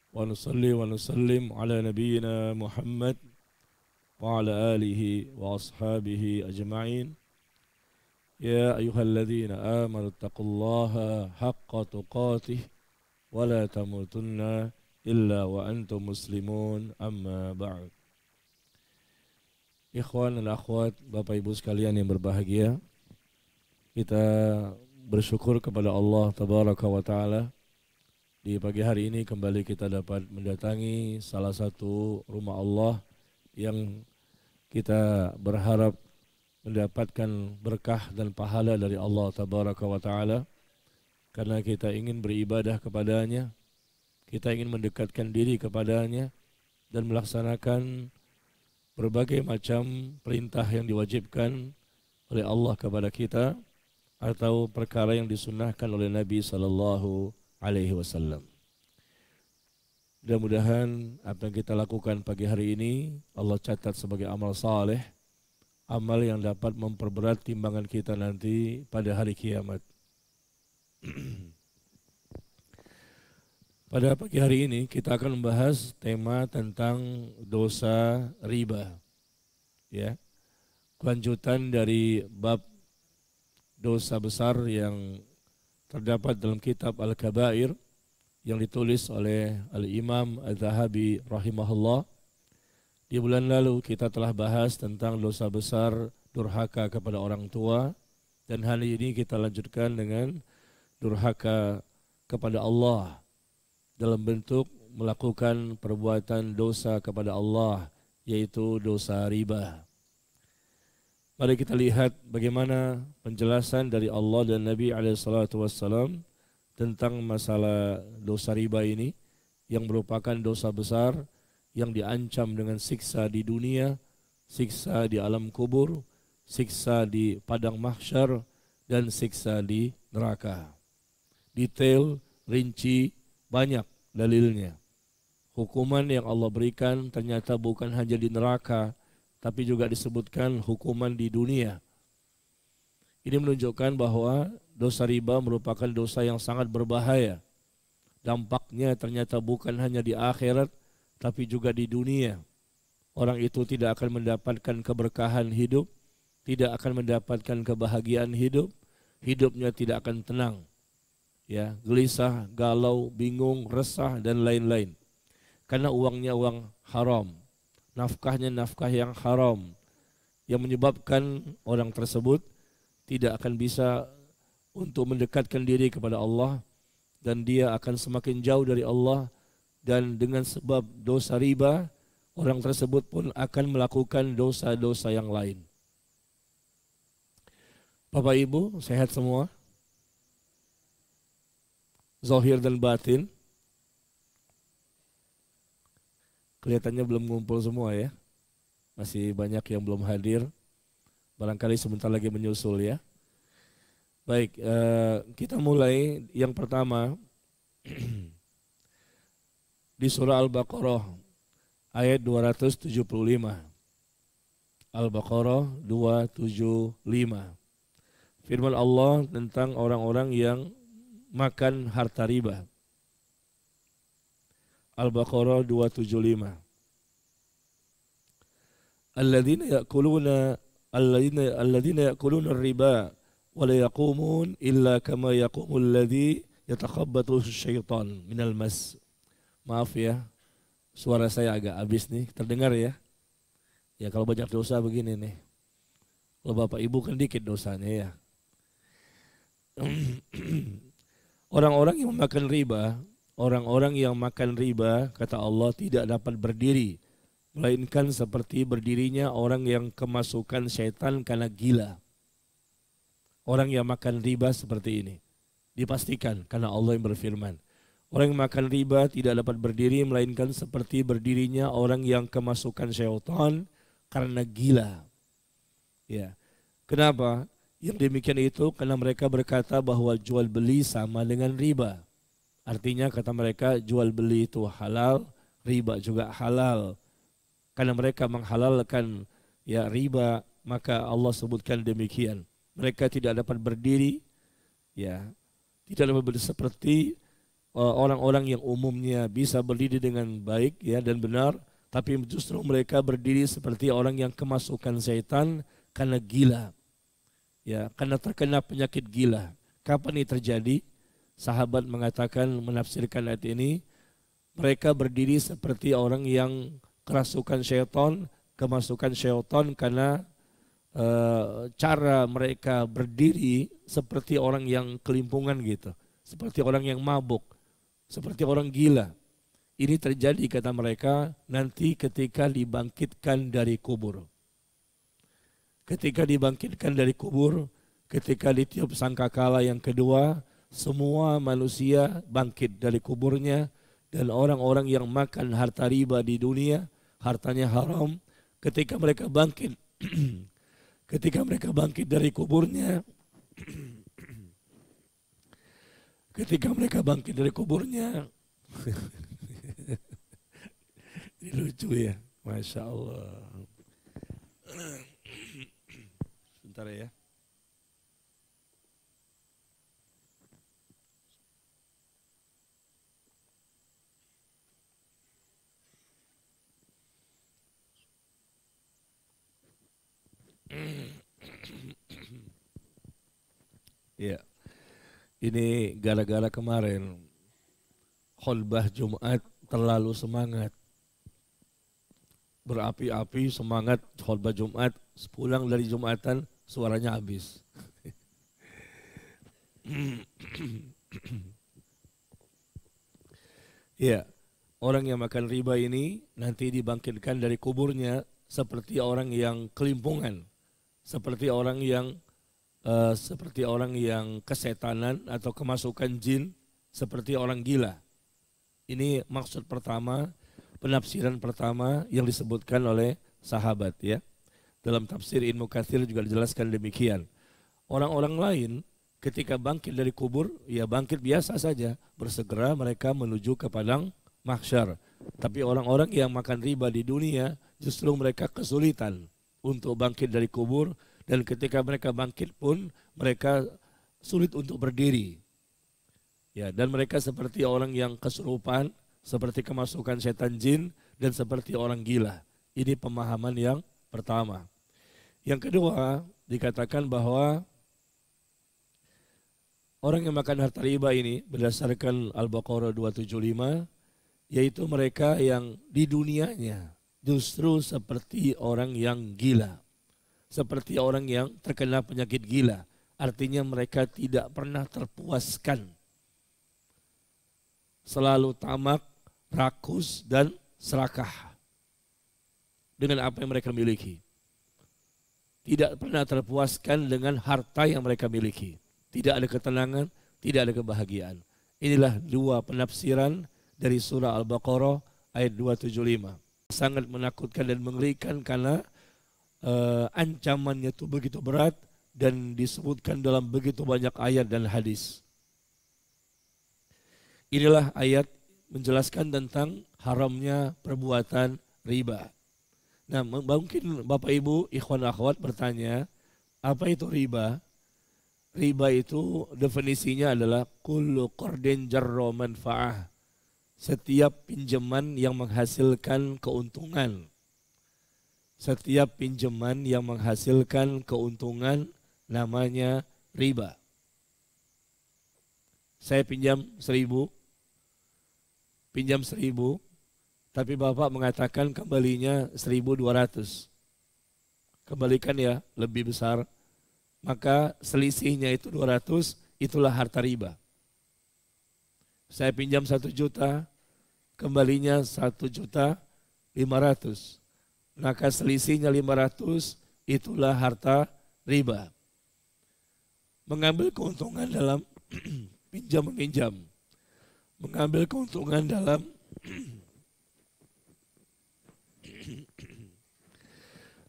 ونصلي ونسلم على نبينا محمد وعلى آله وأصحابه أجمعين. يا أيها الذين آمنوا اتقوا الله حق تقاته ولا تموتن إلا وأنتم مسلمون. أما بعد. Ikhwan dan akhwat, Bapak Ibu sekalian yang berbahagia, kita bersyukur kepada Allah Tabaraka wa Ta'ala. Di pagi hari ini kembali kita dapat mendatangi salah satu rumah Allah yang kita berharap mendapatkan berkah dan pahala dari Allah Tabaraka wa Ta'ala, karena kita ingin beribadah kepadanya, kita ingin mendekatkan diri kepadanya dan melaksanakan berbagai macam perintah yang diwajibkan oleh Allah kepada kita atau perkara yang disunnahkan oleh Nabi sallallahu alaihi wasallam. Mudah-mudahan apa yang kita lakukan pagi hari ini Allah catat sebagai amal saleh, amal yang dapat memperberat timbangan kita nanti pada hari kiamat. Pada pagi hari ini kita akan membahas tema tentang dosa riba. Ya. Kelanjutan dari bab dosa besar yang terdapat dalam kitab Al-Kabair yang ditulis oleh Al-Imam Al-Zahabi rahimahullah. Di bulan lalu kita telah bahas tentang dosa besar durhaka kepada orang tua, dan hari ini kita lanjutkan dengan durhaka kepada Allah dalam bentuk melakukan perbuatan dosa kepada Allah, yaitu dosa riba. Mari kita lihat bagaimana penjelasan dari Allah dan Nabi SAW tentang masalah dosa riba ini, yang merupakan dosa besar yang diancam dengan siksa di dunia, siksa di alam kubur, siksa di padang mahsyar, dan siksa di neraka. Detail, rinci, banyak dalilnya. Hukuman yang Allah berikan ternyata bukan hanya di neraka, tapi juga disebutkan hukuman di dunia. Ini menunjukkan bahwa dosa riba merupakan dosa yang sangat berbahaya. Dampaknya ternyata bukan hanya di akhirat, tapi juga di dunia. Orang itu tidak akan mendapatkan keberkahan hidup, tidak akan mendapatkan kebahagiaan hidup, hidupnya tidak akan tenang. Ya, gelisah, galau, bingung, resah, dan lain-lain. Karena uangnya uang haram, nafkahnya nafkah yang haram, yang menyebabkan orang tersebut tidak akan bisa untuk mendekatkan diri kepada Allah, dan dia akan semakin jauh dari Allah, dan dengan sebab dosa riba, orang tersebut pun akan melakukan dosa-dosa yang lain. Bapak Ibu, sehat semua? Zahir dan batin. Kelihatannya belum ngumpul semua ya. Masih banyak yang belum hadir. Barangkali sebentar lagi menyusul ya. Baik, kita mulai yang pertama di surah Al-Baqarah ayat 275. Al-Baqarah 275. Firman Allah tentang orang-orang yang makan harta riba. Al-Baqarah 275. Alladzina ya'kuluna ar-riba wa la yaqumun illa kama yaqumul ladzi yatakhabbathu syaitan minal mas. Maaf ya, suara saya agak habis nih, terdengar ya. Ya kalau banyak dosa begini nih. Kalau Bapak Ibu kan dikit dosanya ya. Orang-orang yang makan riba, kata Allah, tidak dapat berdiri, melainkan seperti berdirinya orang yang kemasukan syaitan karena gila. Orang yang makan riba seperti ini, dipastikan karena Allah yang berfirman, orang yang makan riba tidak dapat berdiri, melainkan seperti berdirinya orang yang kemasukan syaitan karena gila. Ya, kenapa? Yang demikian itu karena mereka berkata bahwa jual beli sama dengan riba. Artinya kata mereka jual beli itu halal, riba juga halal. Karena mereka menghalalkan ya riba, maka Allah sebutkan demikian. Mereka tidak dapat berdiri, ya, tidak dapat berdiri seperti orang-orang yang umumnya bisa berdiri dengan baik ya dan benar, tapi justru mereka berdiri seperti orang yang kemasukan setan karena gila, ya, karena terkena penyakit gila. Kapan ini terjadi? Sahabat mengatakan, menafsirkan ayat ini, mereka berdiri seperti orang yang kerasukan syaitan, kemasukan syaitan karena cara mereka berdiri seperti orang yang kelimpungan gitu, seperti orang yang mabuk, seperti orang gila. Ini terjadi kata mereka nanti ketika dibangkitkan dari kubur. Ketika dibangkitkan dari kubur, ketika ditiup sangkakala yang kedua, semua manusia bangkit dari kuburnya dan orang-orang yang makan harta riba di dunia, hartanya haram, ketika mereka bangkit ketika mereka bangkit dari kuburnya ketika mereka bangkit dari kuburnya ini lucu ya, Masya Allah. Sebentar ya. Ya, ini gara-gara kemarin khutbah Jumat terlalu semangat, berapi-api semangat khutbah Jumat, pulang dari Jumatan suaranya habis. Ya, orang yang makan riba ini nanti dibangkitkan dari kuburnya seperti orang yang kelimpungan, seperti orang yang kesetanan atau kemasukan jin, seperti orang gila. Ini maksud pertama, penafsiran pertama yang disebutkan oleh sahabat ya. Dalam tafsir Ibnu Katsir juga dijelaskan demikian. Orang-orang lain ketika bangkit dari kubur, ya bangkit biasa saja, bersegera mereka menuju ke padang mahsyar. Tapi orang-orang yang makan riba di dunia justru mereka kesulitan untuk bangkit dari kubur, dan ketika mereka bangkit pun mereka sulit untuk berdiri. Ya, dan mereka seperti orang yang kesurupan, seperti kemasukan setan jin, dan seperti orang gila. Ini pemahaman yang pertama. Yang kedua, dikatakan bahwa orang yang makan harta riba ini berdasarkan Al-Baqarah 275, yaitu mereka yang di dunianya justru seperti orang yang gila, seperti orang yang terkena penyakit gila. Artinya mereka tidak pernah terpuaskan, selalu tamak, rakus, dan serakah dengan apa yang mereka miliki. Tidak pernah terpuaskan dengan harta yang mereka miliki. Tidak ada ketenangan, tidak ada kebahagiaan. Inilah dua penafsiran dari surah Al-Baqarah ayat 275. Sangat menakutkan dan mengerikan karena ancamannya itu begitu berat dan disebutkan dalam begitu banyak ayat dan hadis. Inilah ayat menjelaskan tentang haramnya perbuatan riba. Nah, mungkin Bapak Ibu, ikhwan akhwat bertanya, apa itu riba? Riba itu definisinya adalah kullu qardin jarra manfa'ah. Setiap pinjaman yang menghasilkan keuntungan. Setiap pinjaman yang menghasilkan keuntungan namanya riba. Saya pinjam 1.000, tapi Bapak mengatakan kembalinya 1.200. Kembalikan ya, lebih besar. Maka selisihnya itu 200, itulah harta riba. Saya pinjam 1 juta, kembalinya 1.500.000. Maka selisihnya 500, itulah harta riba. Mengambil keuntungan dalam pinjam meminjam. Mengambil keuntungan dalam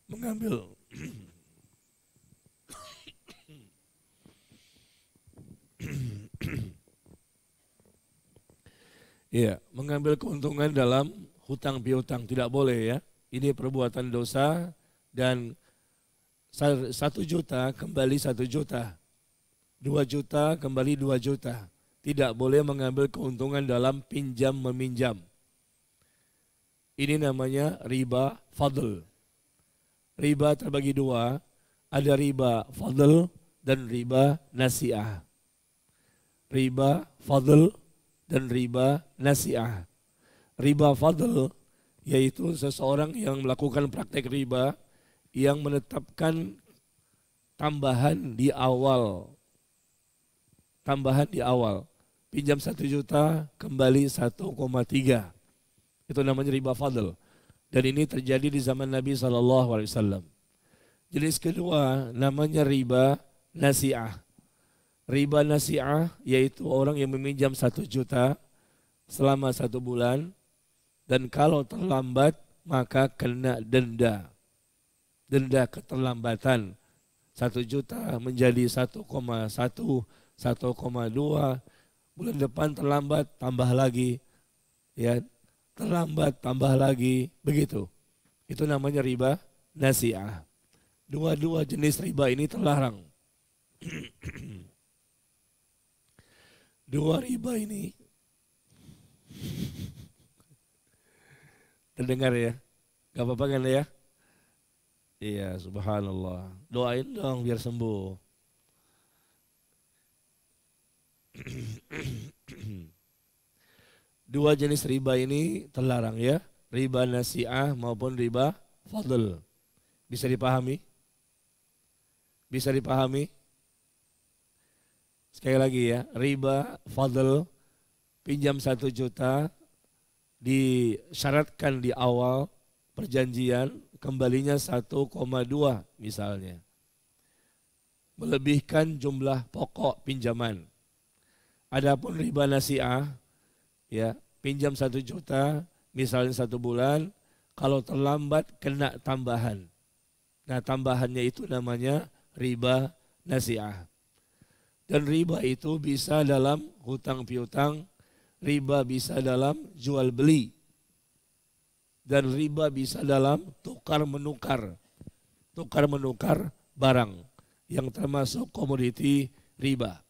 mengambil ya, mengambil keuntungan dalam hutang piutang tidak boleh ya. Ini perbuatan dosa. Dan 1 juta kembali 1 juta, 2 juta kembali 2 juta. tidak boleh mengambil keuntungan dalam pinjam meminjam. Ini namanya riba fadl. Riba terbagi dua, ada riba fadl dan riba nasi'ah. Riba fadl dan riba nasi'ah. Riba fadl yaitu seseorang yang melakukan praktek riba yang menetapkan tambahan di awal. Tambahan di awal. Pinjam 1 juta kembali 1,3. Itu namanya riba fadl. Dan ini terjadi di zaman Nabi SAW. Jenis kedua namanya riba nasi'ah. Riba nasi'ah yaitu orang yang meminjam 1 juta selama 1 bulan. Dan kalau terlambat maka kena denda. Denda keterlambatan. 1 juta menjadi 1,1, 1,2. Bulan depan terlambat tambah lagi. Ya, terlambat tambah lagi, begitu. Itu namanya riba nasi'ah. Dua-dua jenis riba ini terlarang. Dua riba ini terdengar ya? Gak apa-apa kan ya? Iya, subhanallah. Doain dong biar sembuh. Dua jenis riba ini terlarang ya. Riba nasi'ah maupun riba fadl. Bisa dipahami? Bisa dipahami? Sekali lagi ya. Riba fadl pinjam 1 juta disyaratkan di awal perjanjian kembalinya 1,2 misalnya. Melebihkan jumlah pokok pinjaman. Adapun riba nasi'ah, ya, pinjam 1 juta, misalnya 1 bulan, kalau terlambat kena tambahan. Nah, tambahannya itu namanya riba nasi'ah. Dan riba itu bisa dalam hutang piutang, riba bisa dalam jual beli, dan riba bisa dalam tukar menukar barang yang termasuk komoditi riba.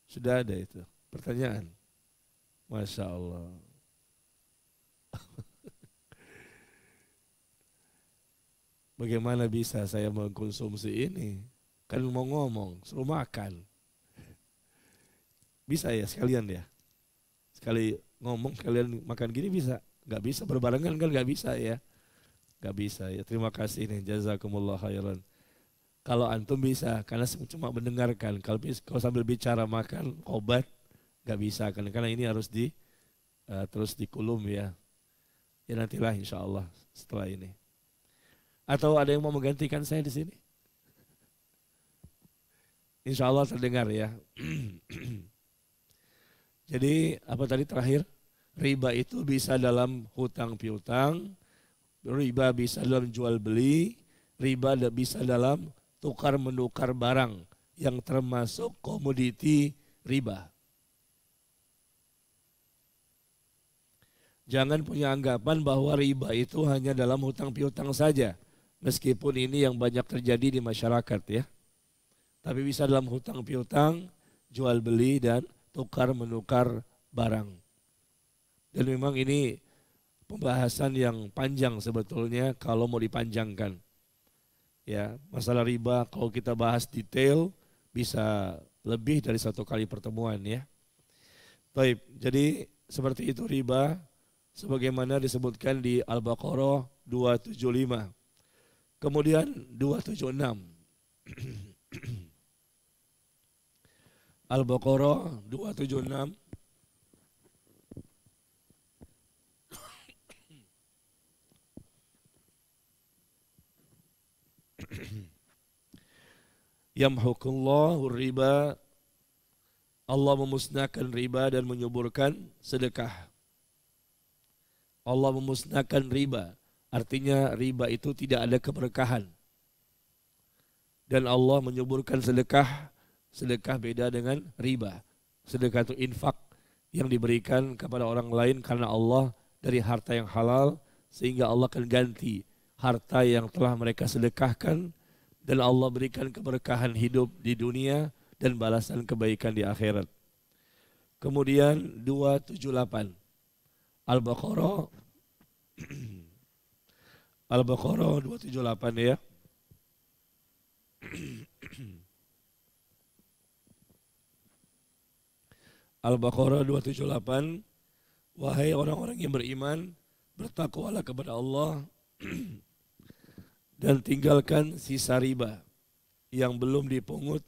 Sudah ada itu pertanyaan. Masya Allah. Bagaimana bisa saya mengkonsumsi ini? Kan mau ngomong, suruh makan. Bisa ya sekalian ya? Sekali ngomong kalian makan gini bisa? Gak bisa berbarengan kan gak bisa ya? Gak bisa ya. Terima kasih nih, jazakumullah khairan. Kalau antum bisa, karena cuma mendengarkan. Kalau sambil bicara makan obat, gak bisa kan? Karena ini harus terus dikulum ya. Ya nantilah insya Allah setelah ini. Atau ada yang mau menggantikan saya di sini? Insya Allah terdengar ya. Jadi apa tadi terakhir? Riba itu bisa dalam hutang piutang, riba bisa dalam jual beli, riba bisa dalam tukar menukar barang yang termasuk komoditi riba. Jangan punya anggapan bahwa riba itu hanya dalam hutang piutang saja. Meskipun ini yang banyak terjadi di masyarakat ya. Tapi bisa dalam hutang piutang, jual beli dan tukar menukar barang. Dan memang ini pembahasan yang panjang sebetulnya kalau mau dipanjangkan. Ya, masalah riba kalau kita bahas detail bisa lebih dari 1 kali pertemuan ya. Baik, jadi seperti itu riba sebagaimana disebutkan di Al-Baqarah 275. Kemudian 276. Al-Baqarah 276. Yamhuqullahu riba, Allah memusnahkan riba dan menyuburkan sedekah. Allah memusnahkan riba, artinya riba itu tidak ada keberkahan. Dan Allah menyuburkan sedekah, sedekah beda dengan riba. Sedekah itu infak yang diberikan kepada orang lain karena Allah dari harta yang halal, sehingga Allah akan ganti harta yang telah mereka sedekahkan. Dan Allah berikan keberkahan hidup di dunia, dan balasan kebaikan di akhirat. Kemudian 278 Al-Baqarah Al-Baqarah 278 ya. Al-Baqarah 278, wahai orang-orang yang beriman, bertakwalah kepada Allah dan tinggalkan sisa riba yang belum dipungut.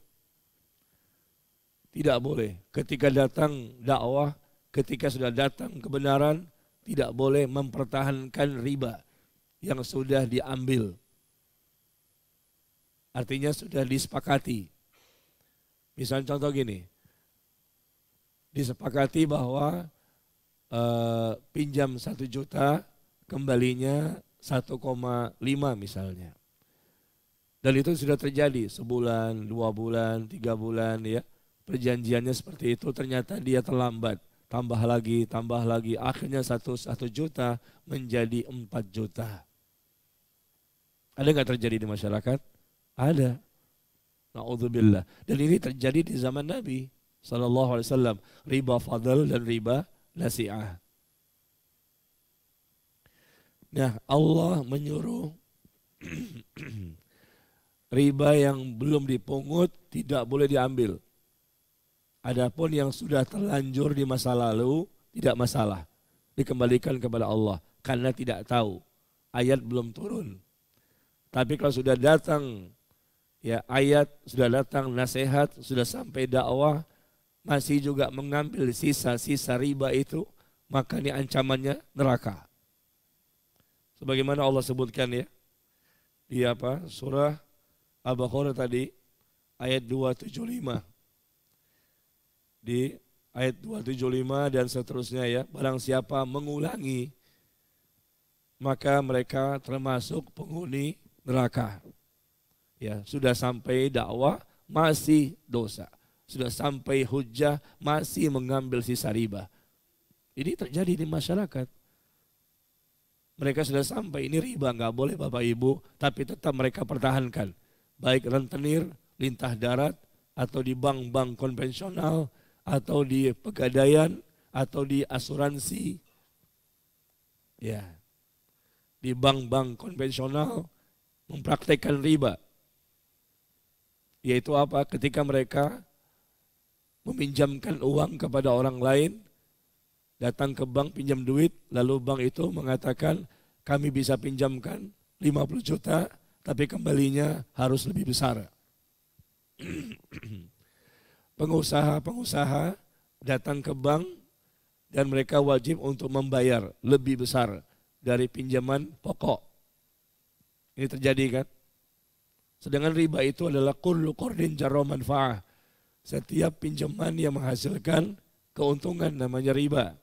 Tidak boleh ketika datang dakwah, ketika sudah datang kebenaran, tidak boleh mempertahankan riba yang sudah diambil. Artinya sudah disepakati. Misalnya contoh gini, disepakati bahwa pinjam 1 juta kembalinya 1,5 misalnya. Dan itu sudah terjadi sebulan, 2 bulan, 3 bulan ya. Perjanjiannya seperti itu, ternyata dia terlambat. Tambah lagi, akhirnya 1 juta menjadi 4 juta. Ada nggak terjadi di masyarakat? Ada. Na'udzubillah. Dan ini terjadi di zaman Nabi SAW. Riba fadl dan riba nasi'ah. Nah, Allah menyuruh riba yang belum dipungut tidak boleh diambil. Adapun yang sudah terlanjur di masa lalu tidak masalah, dikembalikan kepada Allah karena tidak tahu, ayat belum turun. Tapi kalau sudah datang ya ayat, sudah datang nasihat, sudah sampai dakwah, masih juga mengambil sisa-sisa riba itu, maka ini ancamannya neraka. Sebagaimana Allah sebutkan ya di surah Al-Baqarah tadi ayat 275. Di ayat 275 dan seterusnya ya, barang siapa mengulangi maka mereka termasuk penghuni neraka. Ya, sudah sampai dakwah masih dosa. Sudah sampai hujjah masih mengambil sisa riba. Ini terjadi di masyarakat. Mereka sudah sampai ini riba, nggak boleh Bapak Ibu, tapi tetap mereka pertahankan. Baik rentenir, lintah darat, atau di bank-bank konvensional, atau di pegadaian, atau di asuransi. Ya, di bank-bank konvensional mempraktekkan riba. Yaitu apa? Ketika mereka meminjamkan uang kepada orang lain, datang ke bank pinjam duit, lalu bank itu mengatakan kami bisa pinjamkan 50 juta, tapi kembalinya harus lebih besar. Pengusaha-pengusaha datang ke bank dan mereka wajib untuk membayar lebih besar dari pinjaman pokok. Ini terjadi kan? Sedangkan riba itu adalah kullu qardin jarra manfa'ah. Setiap pinjaman yang menghasilkan keuntungan namanya riba.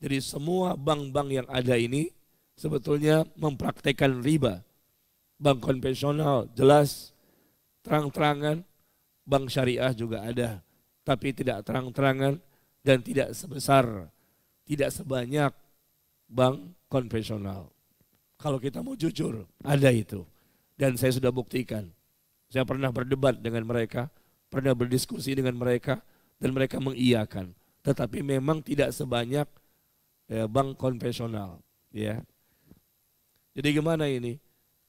Jadi semua bank-bank yang ada ini sebetulnya mempraktekkan riba. Bank konvensional jelas terang-terangan, bank syariah juga ada, tapi tidak terang-terangan dan tidak sebesar, tidak sebanyak bank konvensional. Kalau kita mau jujur, ada itu. Dan saya sudah buktikan. Saya pernah berdebat dengan mereka, pernah berdiskusi dengan mereka, dan mereka mengiyakan. Tetapi memang tidak sebanyak bank konvensional. Ya. Jadi gimana ini?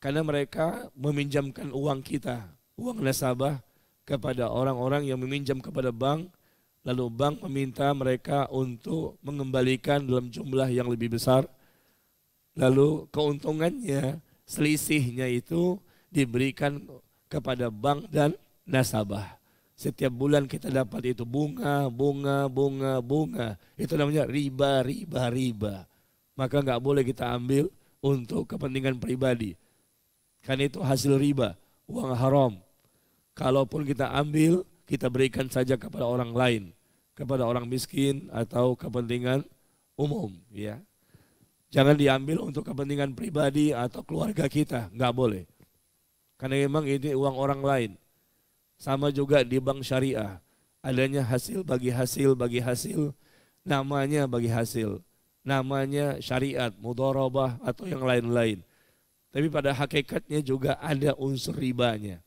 Karena mereka meminjamkan uang kita, uang nasabah, kepada orang-orang yang meminjam kepada bank, lalu bank meminta mereka untuk mengembalikan dalam jumlah yang lebih besar, lalu keuntungannya, selisihnya itu diberikan kepada bank dan nasabah. Setiap bulan kita dapat itu bunga. Itu namanya riba. Maka nggak boleh kita ambil untuk kepentingan pribadi. Karena itu hasil riba, uang haram. Kalaupun kita ambil, kita berikan saja kepada orang lain, kepada orang miskin atau kepentingan umum, ya. Jangan diambil untuk kepentingan pribadi atau keluarga kita, nggak boleh. Karena memang ini uang orang lain. Sama juga di bank syariah, adanya hasil bagi hasil, namanya bagi hasil, namanya syariat, mudharabah atau yang lain-lain. Tapi pada hakikatnya juga ada unsur ribanya.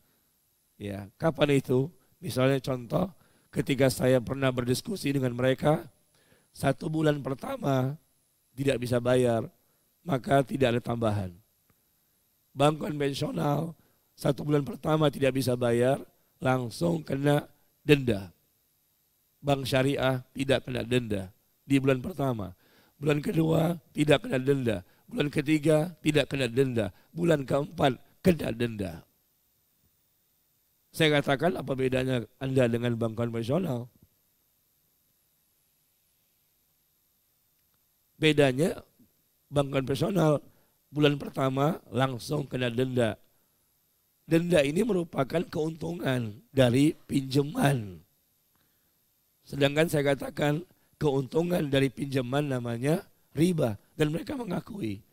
Ya, kapan itu? Misalnya contoh, ketika saya pernah berdiskusi dengan mereka, 1 bulan pertama tidak bisa bayar, maka tidak ada tambahan. Bank konvensional 1 bulan pertama tidak bisa bayar, langsung kena denda. Bank syariah tidak kena denda di bulan pertama. Bulan kedua tidak kena denda. Bulan ketiga tidak kena denda. Bulan keempat kena denda. Saya katakan, apa bedanya Anda dengan bank konvensional? Bedanya bank konvensional bulan pertama langsung kena denda. Denda ini merupakan keuntungan dari pinjaman. Sedangkan saya katakan keuntungan dari pinjaman namanya riba. Dan mereka mengakui.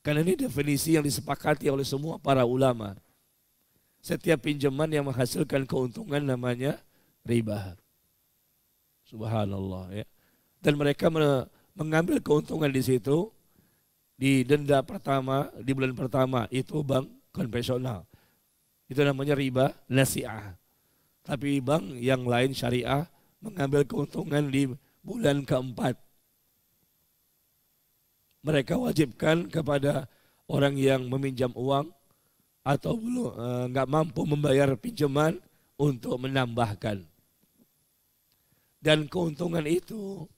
Karena ini definisi yang disepakati oleh semua para ulama. Setiap pinjaman yang menghasilkan keuntungan namanya riba. Subhanallah ya. Dan mereka mengambil keuntungan di situ di denda pertama, di bulan pertama itu bank konvensional. Itu namanya riba nasi'ah. Tapi bank yang lain syariah mengambil keuntungan di bulan keempat. Mereka wajibkan kepada orang yang meminjam uang atau belum nggak mampu membayar pinjaman untuk menambahkan. Dan keuntungan itu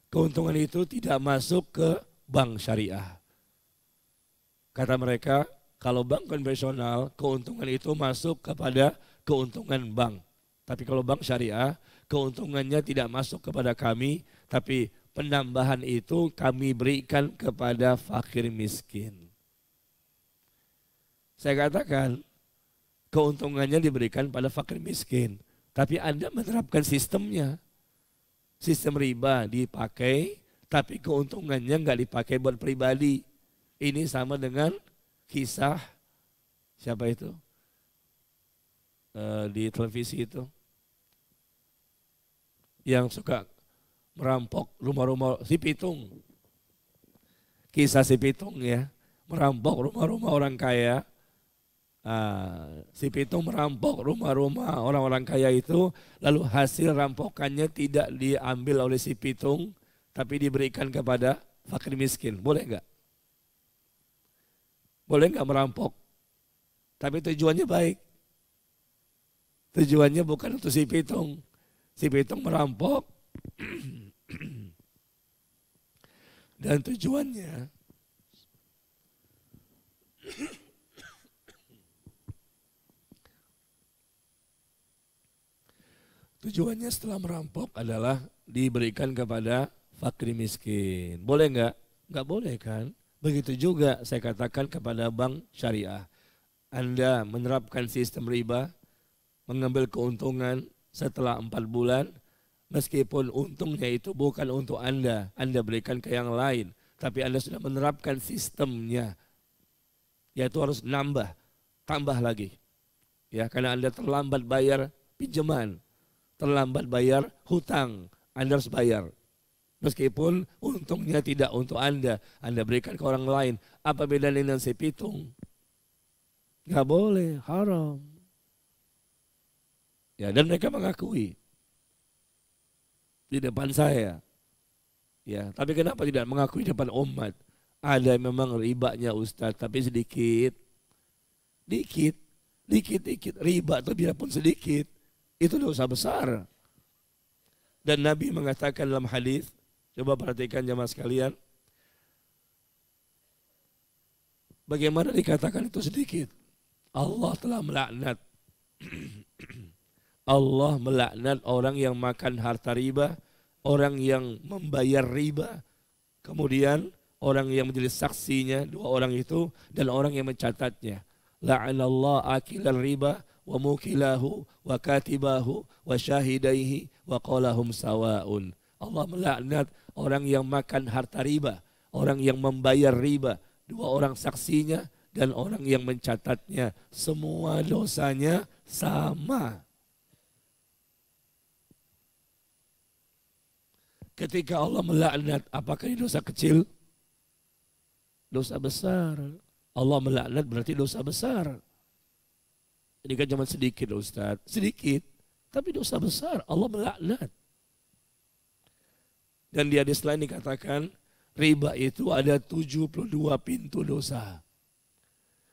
keuntungan itu tidak masuk ke bank syariah. Kata mereka, kalau bank konvensional keuntungan itu masuk kepada keuntungan bank. Tapi kalau bank syariah keuntungannya tidak masuk kepada kami, tapi penambahan itu kami berikan kepada fakir miskin. Saya katakan keuntungannya diberikan pada fakir miskin. Tapi Anda menerapkan sistemnya. Sistem riba dipakai, tapi keuntungannya nggak dipakai buat pribadi. Ini sama dengan kisah, siapa itu? Di televisi itu. Yang suka merampok rumah-rumah, si Pitung. Kisah si Pitung ya. Merampok rumah-rumah orang kaya. Si Pitung merampok rumah-rumah orang-orang kaya itu, lalu hasil rampokannya tidak diambil oleh si Pitung, tapi diberikan kepada fakir miskin. Boleh enggak? Boleh enggak merampok? Tapi tujuannya baik. Tujuannya bukan untuk si Pitung. Si Pitung merampok dan tujuannya setelah merampok adalah diberikan kepada fakir miskin. Boleh enggak? Enggak boleh kan? Begitu juga saya katakan kepada bank syariah. Anda menerapkan sistem riba, mengambil keuntungan setelah 4 bulan, meskipun untungnya itu bukan untuk Anda berikan ke yang lain. Tapi Anda sudah menerapkan sistemnya, yaitu harus tambah lagi. Ya, karena Anda terlambat bayar pinjaman, terlambat bayar hutang, Anda harus bayar. Meskipun untungnya tidak untuk Anda berikan ke orang lain. Apa bedanya dengan si Pitung? Gak boleh, haram. Ya, dan mereka mengakui di depan saya. Ya, tapi kenapa tidak mengakui di depan umat? Ada memang ribanya Ustaz, tapi sedikit. Dikit. Riba itu biarpun sedikit, itu dosa besar. Dan Nabi mengatakan dalam hadis, coba perhatikan jemaah sekalian, bagaimana dikatakan itu sedikit? Allah telah melaknat. Allah melaknat orang yang makan harta riba, orang yang membayar riba, kemudian orang yang menjadi saksinya, 2 orang itu, dan orang yang mencatatnya. La'anallah akilal riba wa mukilahu wa katibahu wa syahidaihi wa qalahum sawa'un. Allah melaknat orang yang makan harta riba, orang yang membayar riba, 2 orang saksinya dan orang yang mencatatnya. Semua dosanya sama. Ketika Allah melaknat, apakah ini dosa kecil? Dosa besar. Allah melaknat berarti dosa besar. Ini kan cuma sedikit Ustaz. Sedikit, tapi dosa besar. Allah melaknat. Dan di hadis lain dikatakan, riba itu ada 72 pintu dosa.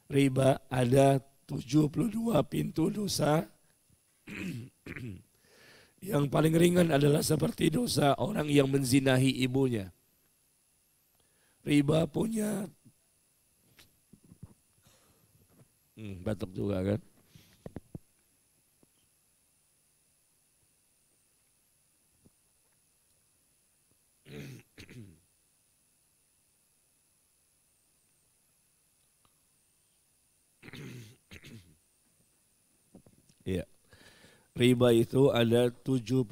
Riba ada 72 pintu dosa. Yang paling ringan adalah seperti dosa orang yang menzinahi ibunya. Riba punya batuk juga kan. Iya. Riba itu ada 72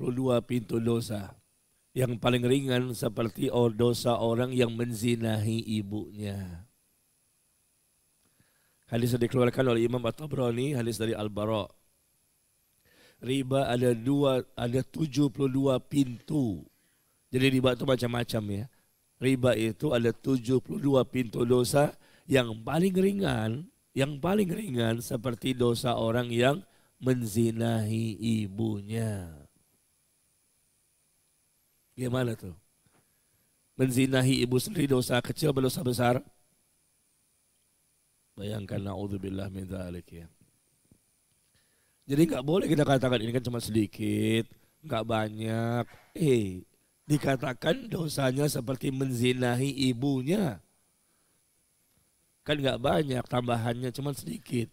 pintu dosa. Yang paling ringan seperti dosa orang yang menzinahi ibunya. Hadis yang dikeluarkan oleh Imam At-Tabrani, hadis dari Al-Bara. Riba ada 72 pintu. Jadi riba itu macam-macam ya. Riba itu ada 72 pintu dosa. Yang paling ringan seperti dosa orang yang menzinahi ibunya. Gimana tuh? Menzinahi ibu sendiri dosa kecil atau dosa besar? Bayangkan, na'udzubillah min dzalik ya. Jadi nggak boleh kita katakan ini kan cuma sedikit, nggak banyak. Dikatakan dosanya seperti menzinahi ibunya. Kan nggak banyak, tambahannya cuma sedikit.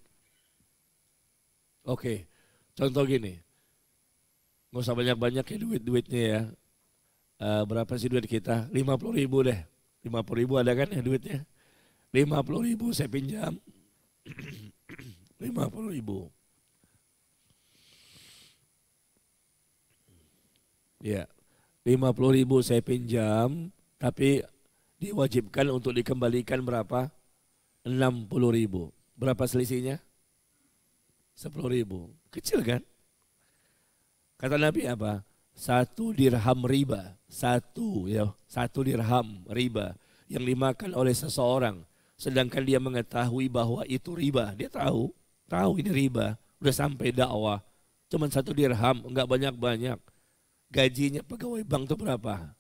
Oke, contoh gini, nggak usah banyak-banyak ya duitnya ya. Berapa sih duit kita? 50.000 deh. 50.000 ada kan ya duitnya? 50.000 saya pinjam. 50.000. Ya, 50.000 saya pinjam, tapi diwajibkan untuk dikembalikan berapa? 60.000. Berapa selisihnya? 10.000. Kecil kan? Kata Nabi apa? 1 dirham riba. 1 dirham riba yang dimakan oleh seseorang. Sedangkan dia mengetahui bahwa itu riba. Dia tahu ini riba. Udah sampai dakwah. Cuman 1 dirham, enggak banyak-banyak. Gajinya pegawai bank itu berapa?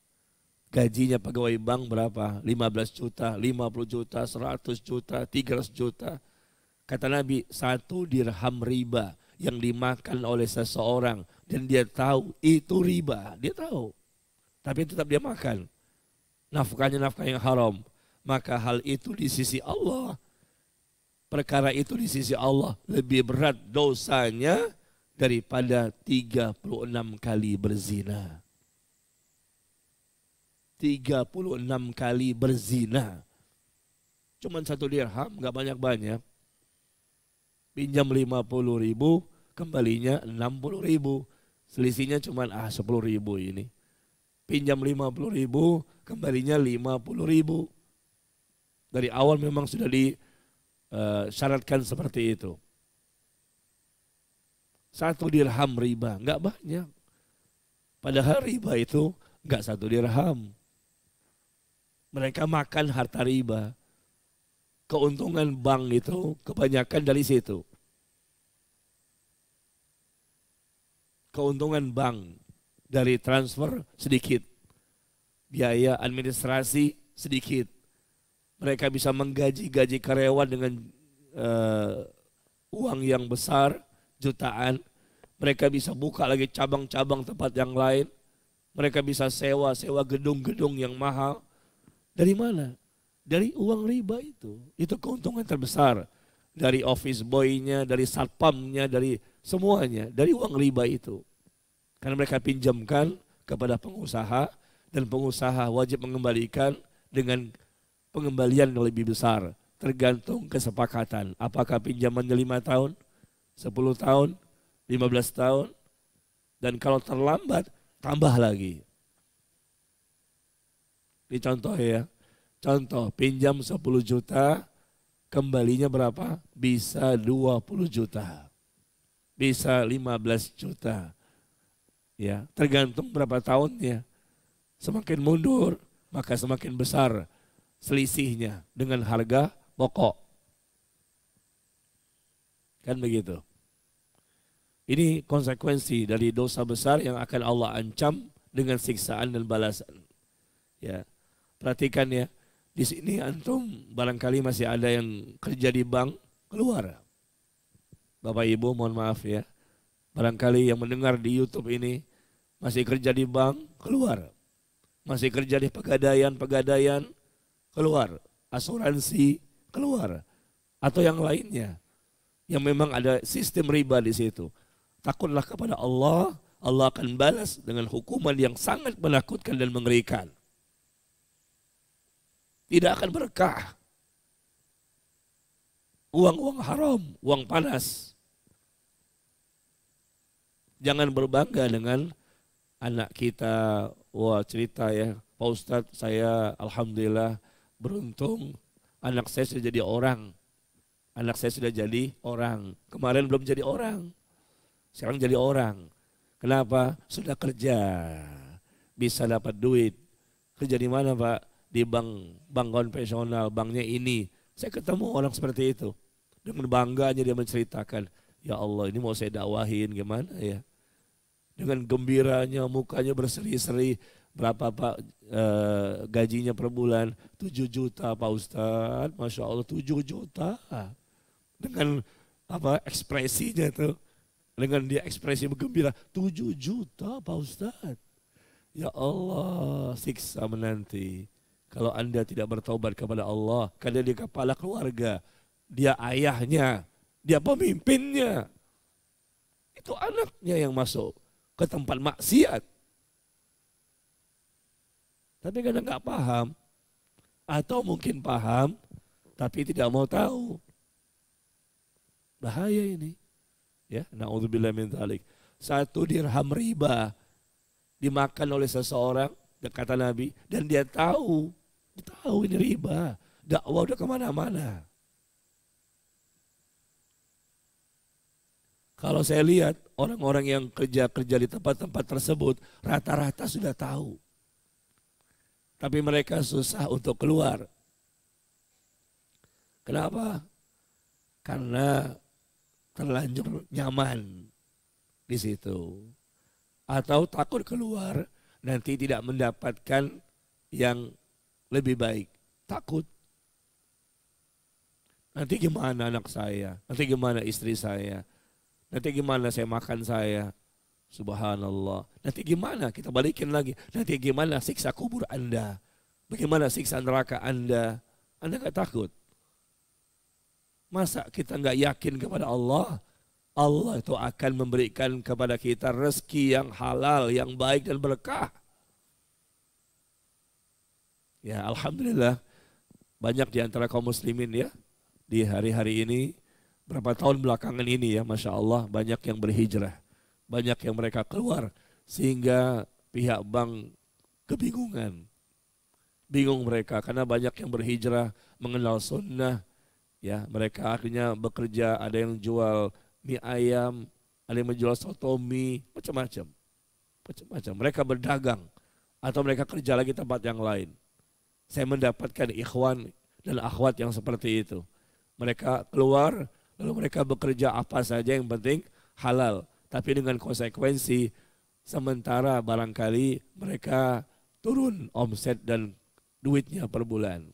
Gajinya pegawai bank berapa? 15 juta, 50 juta, 100 juta, 300 juta. Kata Nabi, 1 dirham riba yang dimakan oleh seseorang dan dia tahu itu riba, dia tahu. Tapi tetap dia makan. Nafkahnya nafkah yang haram. Maka hal itu di sisi Allah, perkara itu di sisi Allah lebih berat dosanya daripada 36 kali berzina. 36 kali berzina. Cuman 1 dirham, gak banyak-banyak. Pinjam 50.000, kembalinya 60.000. Selisihnya cuma 10.000 ini. Pinjam 50.000, kembalinya 50.000. Dari awal memang sudah disyaratkan seperti itu. 1 dirham riba, enggak banyak. Padahal riba itu enggak 1 dirham. Mereka makan harta riba. Keuntungan bank itu kebanyakan dari situ. Keuntungan bank dari transfer sedikit. Biaya administrasi sedikit. Mereka bisa menggaji karyawan dengan uang yang besar, jutaan. Mereka bisa buka lagi cabang-cabang tempat yang lain. Mereka bisa sewa gedung-gedung yang mahal. Dari mana? Dari uang riba itu. Itu keuntungan terbesar. Dari office boy-nya, dari satpamnya, dari semuanya. Dari uang riba itu. Karena mereka pinjamkan kepada pengusaha. Dan pengusaha wajib mengembalikan dengan pengembalian yang lebih besar. Tergantung kesepakatan. Apakah pinjamannya 5 tahun, 10 tahun, 15 tahun. Dan kalau terlambat, tambah lagi. Ini contoh ya. Contoh, pinjam 10 juta, kembalinya berapa? Bisa 20 juta. Bisa 15 juta. Ya, tergantung berapa tahunnya. Semakin mundur, maka semakin besar selisihnya dengan harga pokok. Kan begitu. Ini konsekuensi dari dosa besar yang akan Allah ancam dengan siksaan dan balasan. Ya, perhatikan ya. Di sini antum barangkali masih ada yang kerja di bank, keluar. Bapak Ibu mohon maaf ya. Barangkali yang mendengar di YouTube ini masih kerja di bank, keluar. Masih kerja di pegadaian, keluar. Asuransi, keluar. Atau yang lainnya. Yang memang ada sistem riba di situ. Takutlah kepada Allah, Allah akan balas dengan hukuman yang sangat menakutkan dan mengerikan. Tidak akan berkah. Uang-uang haram, uang panas. Jangan berbangga dengan anak kita. Wah cerita ya, Pak Ustadz saya alhamdulillah beruntung anak saya sudah jadi orang. Anak saya sudah jadi orang. Kemarin belum jadi orang. Sekarang jadi orang. Kenapa? Sudah kerja. Bisa dapat duit. Kerja di mana Pak? Di bank konvensional, banknya ini. Saya ketemu orang seperti itu. Dengan bangganya dia menceritakan, ya Allah ini mau saya dakwahin gimana ya. Dengan gembiranya, mukanya berseri-seri. Berapa Pak gajinya per bulan? 7 juta Pak Ustadz. Masya Allah 7 juta. Dengan apa ekspresinya tuh. Dengan dia ekspresi bergembira. 7 juta Pak Ustadz. Ya Allah siksa menanti. Kalau Anda tidak bertobat kepada Allah, karena dia kepala keluarga, dia ayahnya, dia pemimpinnya. Itu anaknya yang masuk ke tempat maksiat. Tapi kadang nggak paham, atau mungkin paham, tapi tidak mau tahu. Bahaya ini. Ya, naudzubillah min dzalik. 1 dirham riba dimakan oleh seseorang, kata Nabi, dan dia tahu ini riba. Dakwah udah kemana-mana. Kalau saya lihat orang-orang yang kerja di tempat-tempat tersebut, rata-rata sudah tahu. Tapi mereka susah untuk keluar. Kenapa? Karena terlanjur nyaman di situ. Atau takut keluar, nanti tidak mendapatkan yang lebih baik. Takut. Nanti gimana anak saya? Nanti gimana istri saya? Nanti gimana saya makan saya? Subhanallah. Nanti gimana? Kita balikin lagi. Nanti gimana siksa kubur Anda? Bagaimana siksa neraka Anda? Anda gak takut? Masa kita gak yakin kepada Allah? Allah itu akan memberikan kepada kita rezeki yang halal, yang baik dan berkah. Ya alhamdulillah banyak di antara kaum muslimin ya di hari-hari ini, berapa tahun belakangan ini ya Masya Allah banyak yang berhijrah. Banyak yang mereka keluar sehingga pihak bank kebingungan. Bingung mereka karena banyak yang berhijrah mengenal sunnah. Ya mereka akhirnya bekerja, ada yang jual mie ayam, ada yang menjual soto mie, macam-macam. Mereka berdagang atau mereka kerja lagi tempat yang lain. Saya mendapatkan ikhwan dan akhwat yang seperti itu. Mereka keluar, lalu mereka bekerja apa saja yang penting halal. Tapi dengan konsekuensi sementara barangkali mereka turun omset dan duitnya per bulan.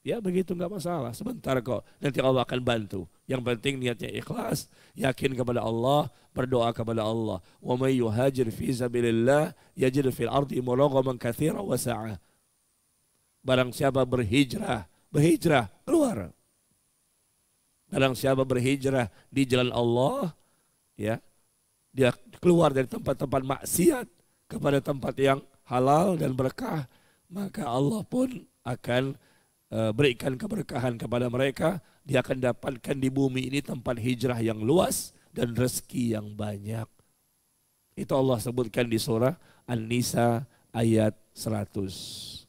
Ya begitu nggak masalah, sebentar kok. Nanti Allah akan bantu. Yang penting niatnya ikhlas, yakin kepada Allah, berdoa kepada Allah. Wa may yuhajir fi sabilillah yajid fil ardi muraghaman katsiran wa sa'ah. Barang siapa berhijrah, keluar. Barang siapa berhijrah di jalan Allah, ya, dia keluar dari tempat-tempat maksiat kepada tempat yang halal dan berkah, maka Allah pun akan berikan keberkahan kepada mereka. Dia akan dapatkan di bumi ini tempat hijrah yang luas dan rezeki yang banyak. Itu Allah sebutkan di surah An-Nisa ayat 100.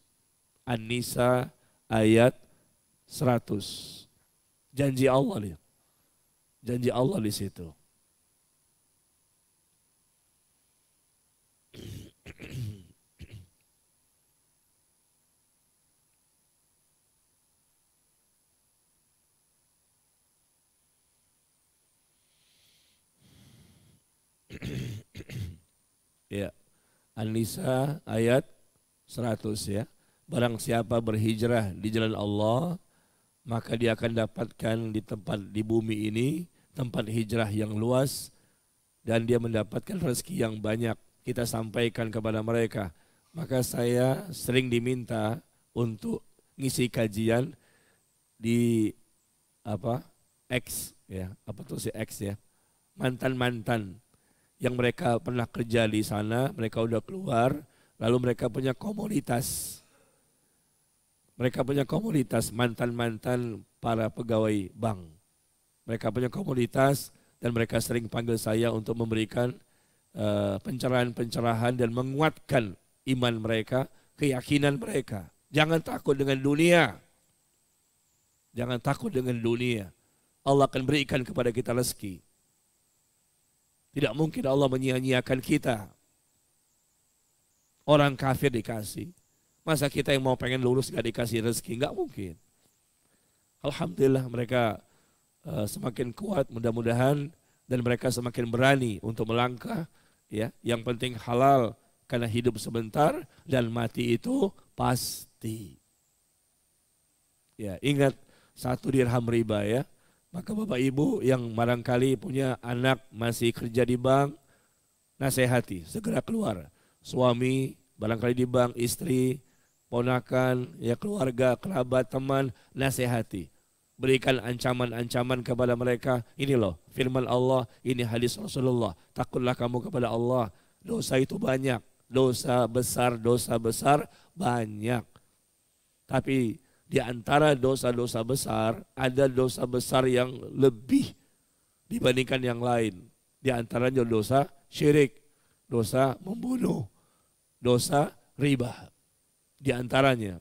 An-Nisa ayat 100. Janji Allah nih. Janji Allah di situ. Ya. An-Nisa ayat 100 ya. Barang siapa berhijrah di jalan Allah, maka dia akan dapatkan di bumi ini tempat hijrah yang luas dan dia mendapatkan rezeki yang banyak. Kita sampaikan kepada mereka. Maka saya sering diminta untuk ngisi kajian di X ya, apa tuh si X ya. Mantan-mantan yang mereka pernah kerja di sana, mereka udah keluar, lalu mereka punya komunitas. Mereka punya komunitas mantan-mantan para pegawai bank. Mereka punya komunitas dan mereka sering panggil saya untuk memberikan pencerahan-pencerahan dan menguatkan iman mereka, keyakinan mereka. Jangan takut dengan dunia. Jangan takut dengan dunia. Allah akan berikan kepada kita rezeki. Tidak mungkin Allah menyia-nyiakan kita. Orang kafir dikasih. Masa kita yang mau pengen lurus gak dikasih rezeki? Gak mungkin. Alhamdulillah mereka semakin kuat mudah-mudahan. Dan mereka semakin berani untuk melangkah. Ya, yang penting halal. Karena hidup sebentar dan mati itu pasti. Ya, ingat 1 dirham riba ya. Maka Bapak Ibu yang barangkali punya anak masih kerja di bank, nasihati, segera keluar. Suami barangkali di bank, istri, ponakan, ya keluarga, kerabat, teman, nasihati. Berikan ancaman-ancaman kepada mereka. Ini loh firman Allah, ini hadis Rasulullah. Takutlah kamu kepada Allah. Dosa itu banyak, dosa besar banyak. Tapi di antara dosa-dosa besar, ada dosa besar yang lebih dibandingkan yang lain. Di antaranya dosa syirik, dosa membunuh, dosa riba. Di antaranya.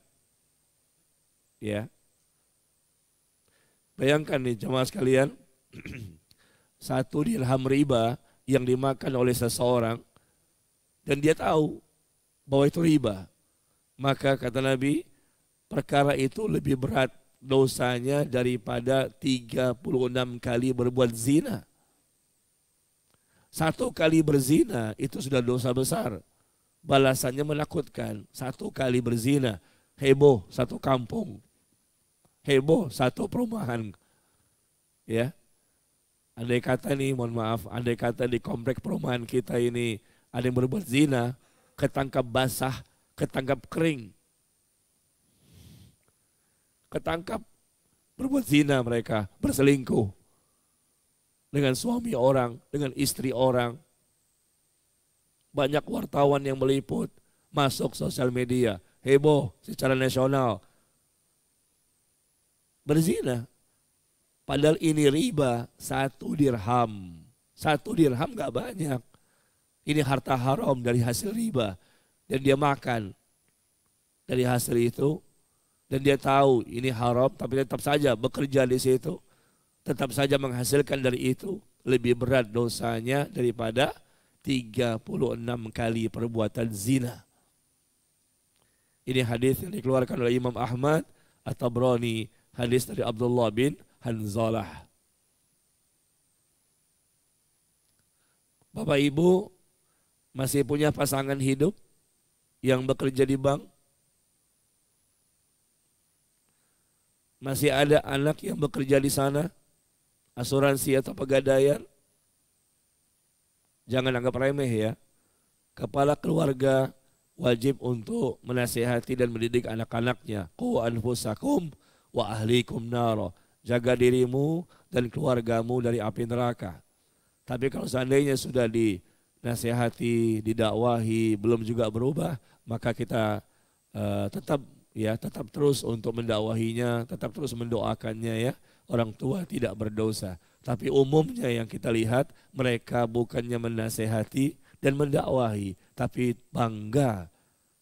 Ya. Bayangkan nih jemaah sekalian, 1 dirham riba yang dimakan oleh seseorang, dan dia tahu bahwa itu riba. Maka kata Nabi, perkara itu lebih berat dosanya daripada 36 kali berbuat zina. 1 kali berzina itu sudah dosa besar. Balasannya menakutkan. 1 kali berzina, heboh 1 kampung. Heboh 1 perumahan. Ya. Andai kata nih, mohon maaf, andai kata di komplek perumahan kita ini ada yang berbuat zina, ketangkap basah, ketangkap kering. Ketangkap berbuat zina mereka, berselingkuh dengan suami orang, dengan istri orang. Banyak wartawan yang meliput, masuk sosial media, heboh secara nasional. Berzina. Padahal ini riba 1 dirham. 1 dirham gak banyak. Ini harta haram dari hasil riba. Dan dia makan dari hasil itu. Dan dia tahu ini haram, tapi tetap saja bekerja di situ. Tetap saja menghasilkan dari itu. Lebih berat dosanya daripada 36 kali perbuatan zina. Ini hadis yang dikeluarkan oleh Imam Ahmad At-Tabrani. Hadis dari Abdullah bin Hanzalah. Bapak Ibu masih punya pasangan hidup yang bekerja di bank? Masih ada anak yang bekerja di sana, asuransi atau pegadaian? Jangan anggap remeh ya. Kepala keluarga wajib untuk menasihati dan mendidik anak-anaknya. Qu anfusakum wa ahlikum nara. Jaga dirimu dan keluargamu dari api neraka. Tapi kalau seandainya sudah dinasihati, didakwahi, belum juga berubah, maka kita tetap terus untuk mendakwahinya, tetap terus mendoakannya ya. Orang tua tidak berdosa. Tapi umumnya yang kita lihat, mereka bukannya menasehati dan mendakwahi, tapi bangga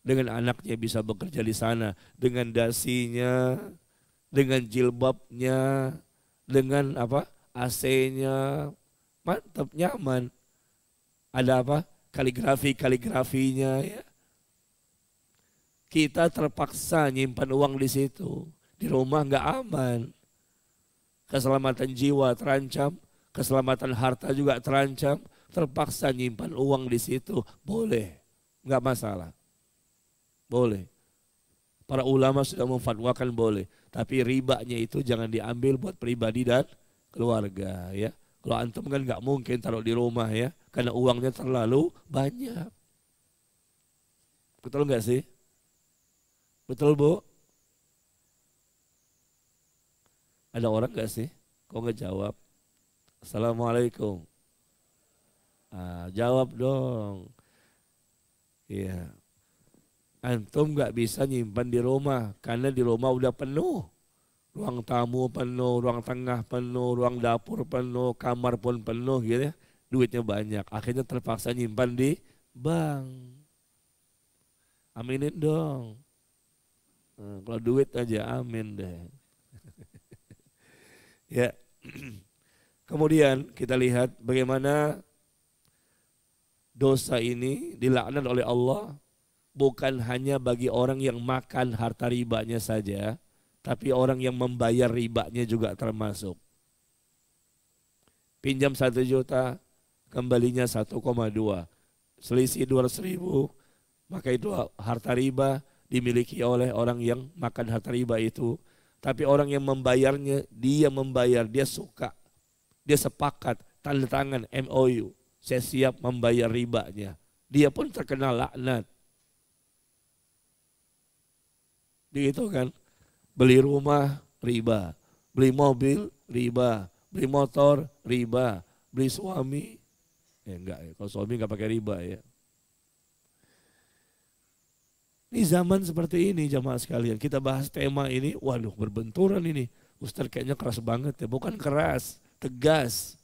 dengan anaknya bisa bekerja di sana, dengan dasinya, dengan jilbabnya, dengan AC-nya, mantap, nyaman. Ada kaligrafinya ya. Kita terpaksa nyimpan uang di situ. Di rumah nggak aman. Keselamatan jiwa terancam, keselamatan harta juga terancam, terpaksa nyimpan uang di situ, boleh, nggak masalah, boleh. Para ulama sudah memfatwakan boleh, tapi ribanya itu jangan diambil buat pribadi dan keluarga ya. Kalau antum kan nggak mungkin taruh di rumah ya, karena uangnya terlalu banyak. Betul nggak sih? Betul Bu? Ada orang nggak sih? Kok nggak jawab? Assalamualaikum. Jawab dong. Iya. Antum nggak bisa nyimpan di rumah karena di rumah udah penuh. Ruang tamu penuh, ruang tengah penuh, ruang dapur penuh, kamar pun penuh gitu ya. Duitnya banyak. Akhirnya terpaksa nyimpan di bank. Aminin dong. Kalau duit aja amin deh. Ya. Kemudian kita lihat bagaimana dosa ini dilaknat oleh Allah bukan hanya bagi orang yang makan harta ribanya saja, tapi orang yang membayar ribanya juga termasuk. Pinjam 1 juta, kembalinya 1,2. Selisih 200.000, maka itu harta riba dimiliki oleh orang yang makan harta riba itu. Tapi orang yang membayarnya, dia membayar, dia suka, dia sepakat, tanda tangan MOU, saya siap membayar ribanya. Dia pun terkena laknat. Begitu kan? Beli rumah, riba. Beli mobil, riba. Beli motor, riba. Beli suami, enggak ya. Kalau suami enggak pakai riba ya. Ini zaman seperti ini jamaah sekalian. Kita bahas tema ini, waduh berbenturan ini. Ustaz kayaknya keras banget ya. Bukan keras, tegas.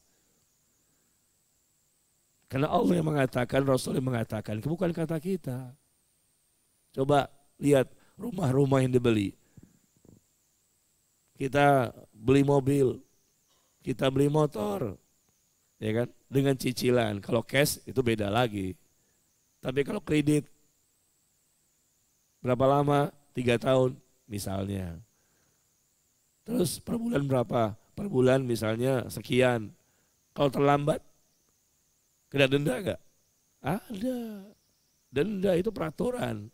Karena Allah yang mengatakan, Rasul yang mengatakan, bukan kata kita. Coba lihat rumah-rumah yang dibeli. Kita beli mobil, kita beli motor, ya kan? Dengan cicilan. Kalau cash itu beda lagi. Tapi kalau kredit, berapa lama? 3 tahun misalnya. Terus per bulan berapa? Per bulan misalnya sekian. Kalau terlambat, kena denda enggak? Ada. Denda itu peraturan.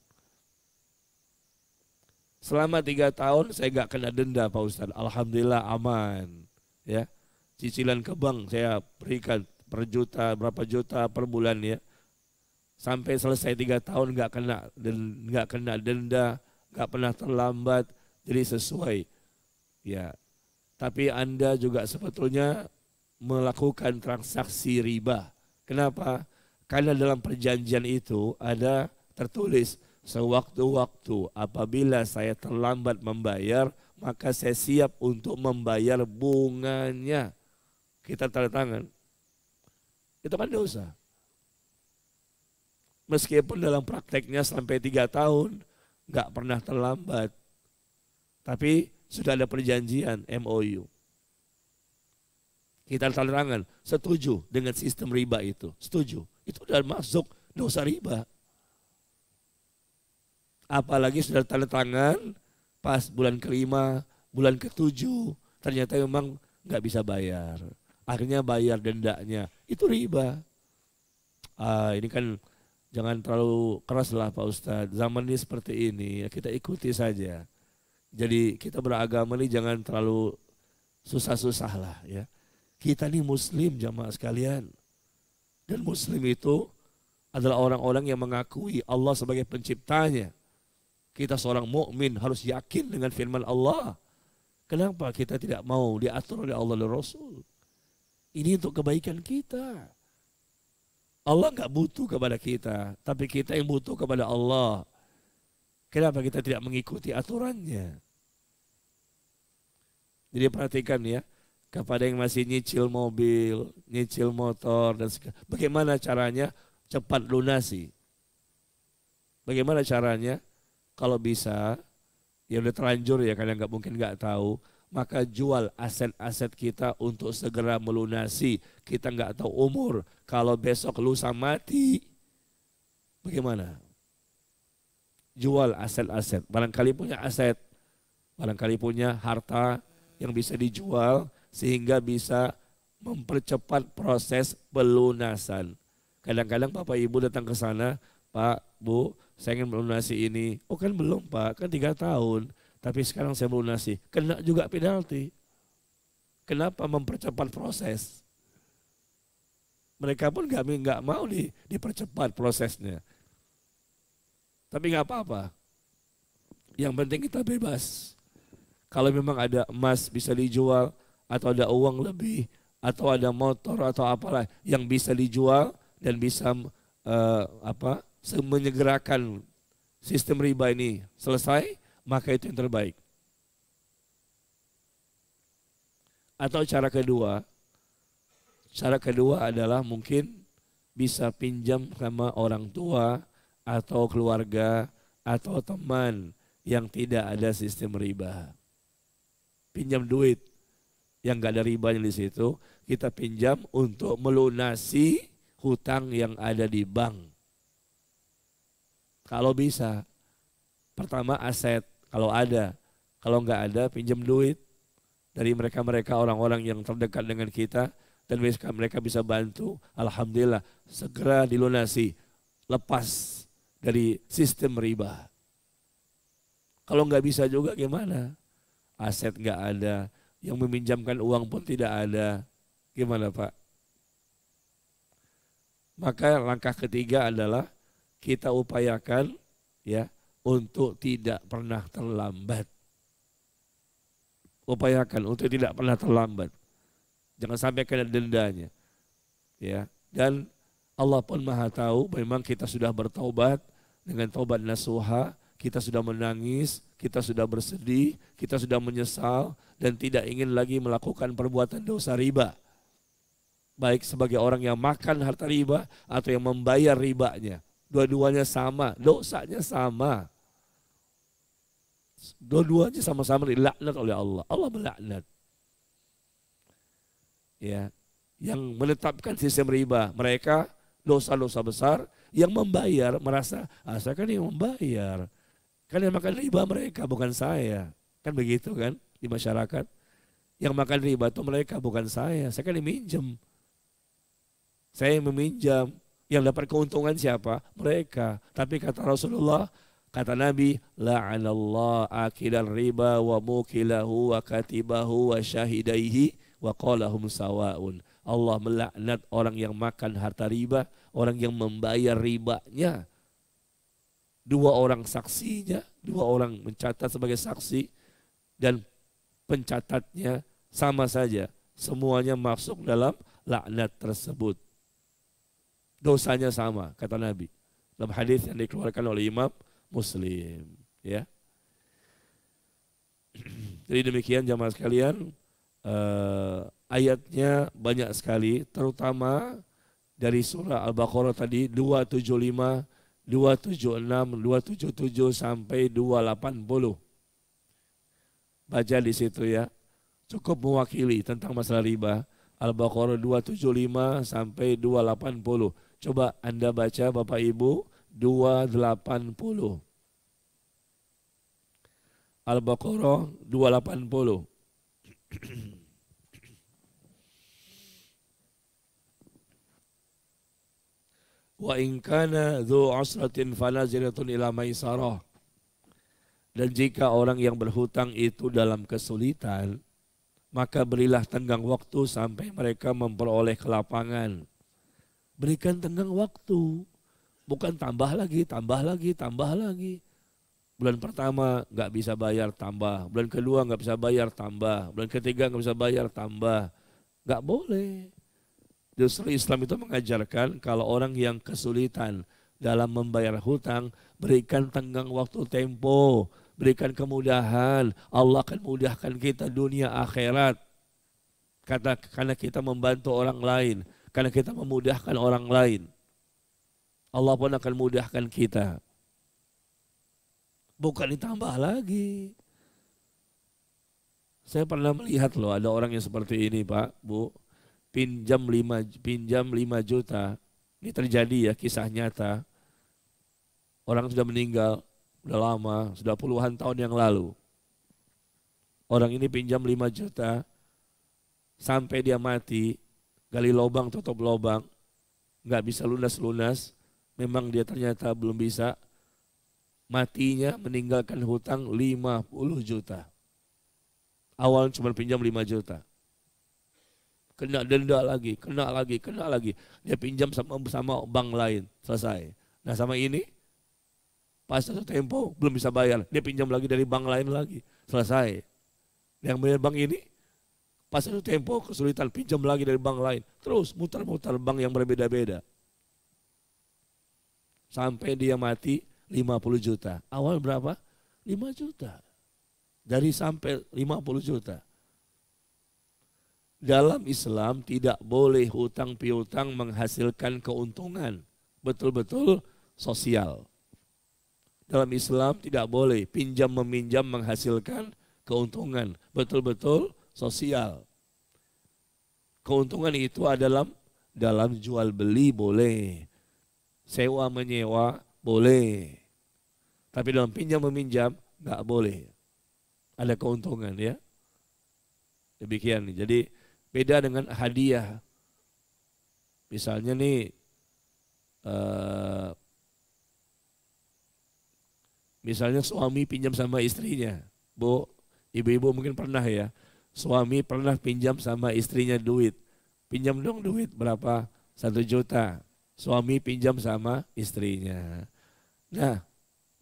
Selama 3 tahun saya enggak kena denda Pak Ustadz. Alhamdulillah aman. Ya, cicilan ke bank saya berikan per juta, berapa juta per bulan ya. Sampai selesai 3 tahun enggak kena denda, enggak pernah terlambat. Jadi sesuai. Ya. Tapi Anda juga sebetulnya melakukan transaksi riba. Kenapa? Karena dalam perjanjian itu ada tertulis sewaktu-waktu apabila saya terlambat membayar, maka saya siap untuk membayar bunganya. Kita tanda tangan. Itu kan dosa. Meskipun dalam prakteknya sampai 3 tahun nggak pernah terlambat. Tapi sudah ada perjanjian MOU. Kita tanda tangan, setuju dengan sistem riba itu. Setuju. Itu sudah masuk dosa riba. Apalagi sudah tanda tangan pas bulan ke-5, bulan ke-7 ternyata memang nggak bisa bayar. Akhirnya bayar dendanya. Itu riba. Ini kan jangan terlalu keras lah Pak Ustadz. Zaman ini seperti ini, ya kita ikuti saja. Jadi kita beragama ini jangan terlalu susah-susah lah ya. Kita ini muslim jamaah sekalian. Dan muslim itu adalah orang-orang yang mengakui Allah sebagai penciptanya. Kita seorang mukmin harus yakin dengan firman Allah. Kenapa kita tidak mau diatur oleh Allah dan Rasul? Ini untuk kebaikan kita. Allah enggak butuh kepada kita, tapi kita yang butuh kepada Allah. Kenapa kita tidak mengikuti aturannya? Jadi perhatikan ya, kepada yang masih nyicil mobil, nyicil motor, dan bagaimana caranya cepat lunasi? Bagaimana caranya? Kalau bisa, ya udah terlanjur ya, kadang nggak mungkin nggak tahu, maka jual aset-aset kita untuk segera melunasi. Kita nggak tahu umur, kalau besok lusa mati, bagaimana? Jual aset-aset, barangkali punya aset, barangkali punya harta yang bisa dijual sehingga bisa mempercepat proses pelunasan. Kadang-kadang Bapak Ibu datang ke sana, Pak, Bu, saya ingin melunasi ini. Oh kan belum Pak, kan 3 tahun. Tapi sekarang saya melunasi. Kena juga penalti. Kenapa mempercepat proses? Mereka pun nggak mau dipercepat prosesnya. Tapi nggak apa-apa. Yang penting kita bebas. Kalau memang ada emas bisa dijual, atau ada uang lebih, atau ada motor atau apalah yang bisa dijual dan bisa menyegerakan sistem riba ini selesai, maka itu yang terbaik. Atau cara kedua adalah mungkin bisa pinjam sama orang tua atau keluarga atau teman yang tidak ada sistem riba. Pinjam duit yang gak ada ribanya di situ, kita pinjam untuk melunasi hutang yang ada di bank. Kalau bisa, pertama aset, kalau ada. Kalau nggak ada, pinjam duit dari mereka-mereka orang-orang yang terdekat dengan kita, dan mereka bisa bantu. Alhamdulillah, segera dilunasi, lepas dari sistem riba. Kalau nggak bisa juga gimana? Aset nggak ada, yang meminjamkan uang pun tidak ada. Gimana Pak? Maka langkah ketiga adalah kita upayakan ya untuk tidak pernah terlambat. Upayakan untuk tidak pernah terlambat. Jangan sampai kena dendanya. Ya, dan Allah pun Maha tahu memang kita sudah bertaubat dengan taubat nasuha, kita sudah menangis, kita sudah bersedih, kita sudah menyesal dan tidak ingin lagi melakukan perbuatan dosa riba. Baik sebagai orang yang makan harta riba atau yang membayar ribanya. Dua-duanya sama, dosanya sama. Dua-duanya sama-sama dilaknat oleh Allah. Allah melaknat. Ya, yang menetapkan sistem riba, mereka dosa-dosa besar, yang membayar merasa, saya kan yang membayar. Kan yang makan riba mereka, bukan saya. Kan begitu kan di masyarakat. Yang makan riba itu mereka, bukan saya kan yang minjem. Saya yang meminjam, yang dapat keuntungan siapa? Mereka. Tapi kata Rasulullah, kata Nabi, la'anallah akilar riba wa mukilahu wa katibahu wa syahidaihi wa qalahum sawa'un. Allah melaknat orang yang makan harta riba, orang yang membayar ribanya. 2 orang saksinya, 2 orang mencatat sebagai saksi, dan pencatatnya sama saja. Semuanya masuk dalam laknat tersebut. Dosanya sama, kata Nabi. Dalam hadis yang dikeluarkan oleh Imam Muslim. Ya. Jadi demikian jamaah sekalian, ayatnya banyak sekali, terutama dari surah Al-Baqarah tadi 275, 276, 277 sampai 280. Baca di situ ya. Cukup mewakili tentang masalah riba. Al-Baqarah 275 sampai 280. Coba Anda baca Bapak Ibu 280. Al-Baqarah 280. Wa in kana dzu usratin fanaziratun ila maisarah. Dan jika orang yang berhutang itu dalam kesulitan, maka berilah tenggang waktu sampai mereka memperoleh kelapangan. Berikan tenggang waktu, bukan tambah lagi. Bulan pertama nggak bisa bayar, tambah. Bulan kedua nggak bisa bayar, tambah. Bulan ketiga nggak bisa bayar, tambah. Nggak boleh. Justru Islam itu mengajarkan kalau orang yang kesulitan dalam membayar hutang, berikan tenggang waktu tempo, berikan kemudahan. Allah akan mudahkan kita dunia akhirat. Karena kita membantu orang lain, karena kita memudahkan orang lain, Allah pun akan mudahkan kita. Bukan ditambah lagi. Saya pernah melihat loh, ada orang yang seperti ini Pak, Bu. Pinjam 5 juta. Ini terjadi ya, kisah nyata. Orang sudah meninggal, sudah lama, sudah puluhan tahun yang lalu. Orang ini pinjam 5 juta, sampai dia mati, gali lubang, tutup lubang, nggak bisa lunas-lunas, memang dia ternyata belum bisa, matinya meninggalkan hutang 50 juta. Awal cuma pinjam 5 juta. Kena denda lagi, kena lagi, kena lagi. Dia pinjam sama bank lain, selesai. Nah sama ini, pas satu tempo belum bisa bayar, dia pinjam lagi dari bank lain lagi, selesai. Yang bayar bank ini, pas satu tempo kesulitan, pinjam lagi dari bank lain. Terus muter-muter bank yang berbeda-beda. Sampai dia mati 50 juta. Awal berapa? 5 juta. Dari sampai 50 juta. Dalam Islam tidak boleh hutang piutang menghasilkan keuntungan. Betul-betul sosial. Dalam Islam tidak boleh pinjam meminjam menghasilkan keuntungan. Betul-betul sosial. Keuntungan itu adalah dalam jual beli boleh. Sewa menyewa boleh. Tapi dalam pinjam meminjam nggak boleh. Ada keuntungan ya. Demikian nih. Jadi beda dengan hadiah. Misalnya nih, misalnya suami pinjam sama istrinya. Bu, ibu-ibu mungkin pernah ya. Suami pernah pinjam sama istrinya duit. Pinjam dong duit berapa? 1 juta. Suami pinjam sama istrinya. Nah,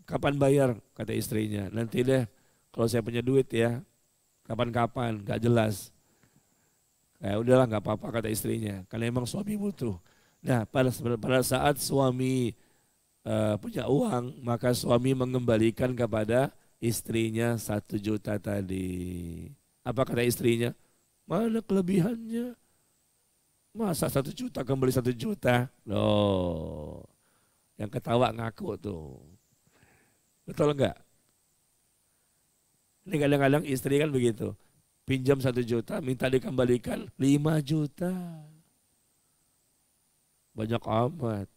kapan bayar? Kata istrinya. Nanti deh kalau saya punya duit ya. Kapan-kapan, gak jelas. Ya udahlah nggak apa-apa kata istrinya, karena emang suami butuh. Nah pada saat suami punya uang, maka suami mengembalikan kepada istrinya 1 juta tadi. Apa kata istrinya? Mana kelebihannya? Masa 1 juta kembali 1 juta? Loh, yang ketawa ngaku tuh. Betul enggak? Ini kadang-kadang istri kan begitu. Pinjam 1 juta, minta dikembalikan 5 juta. Banyak amat.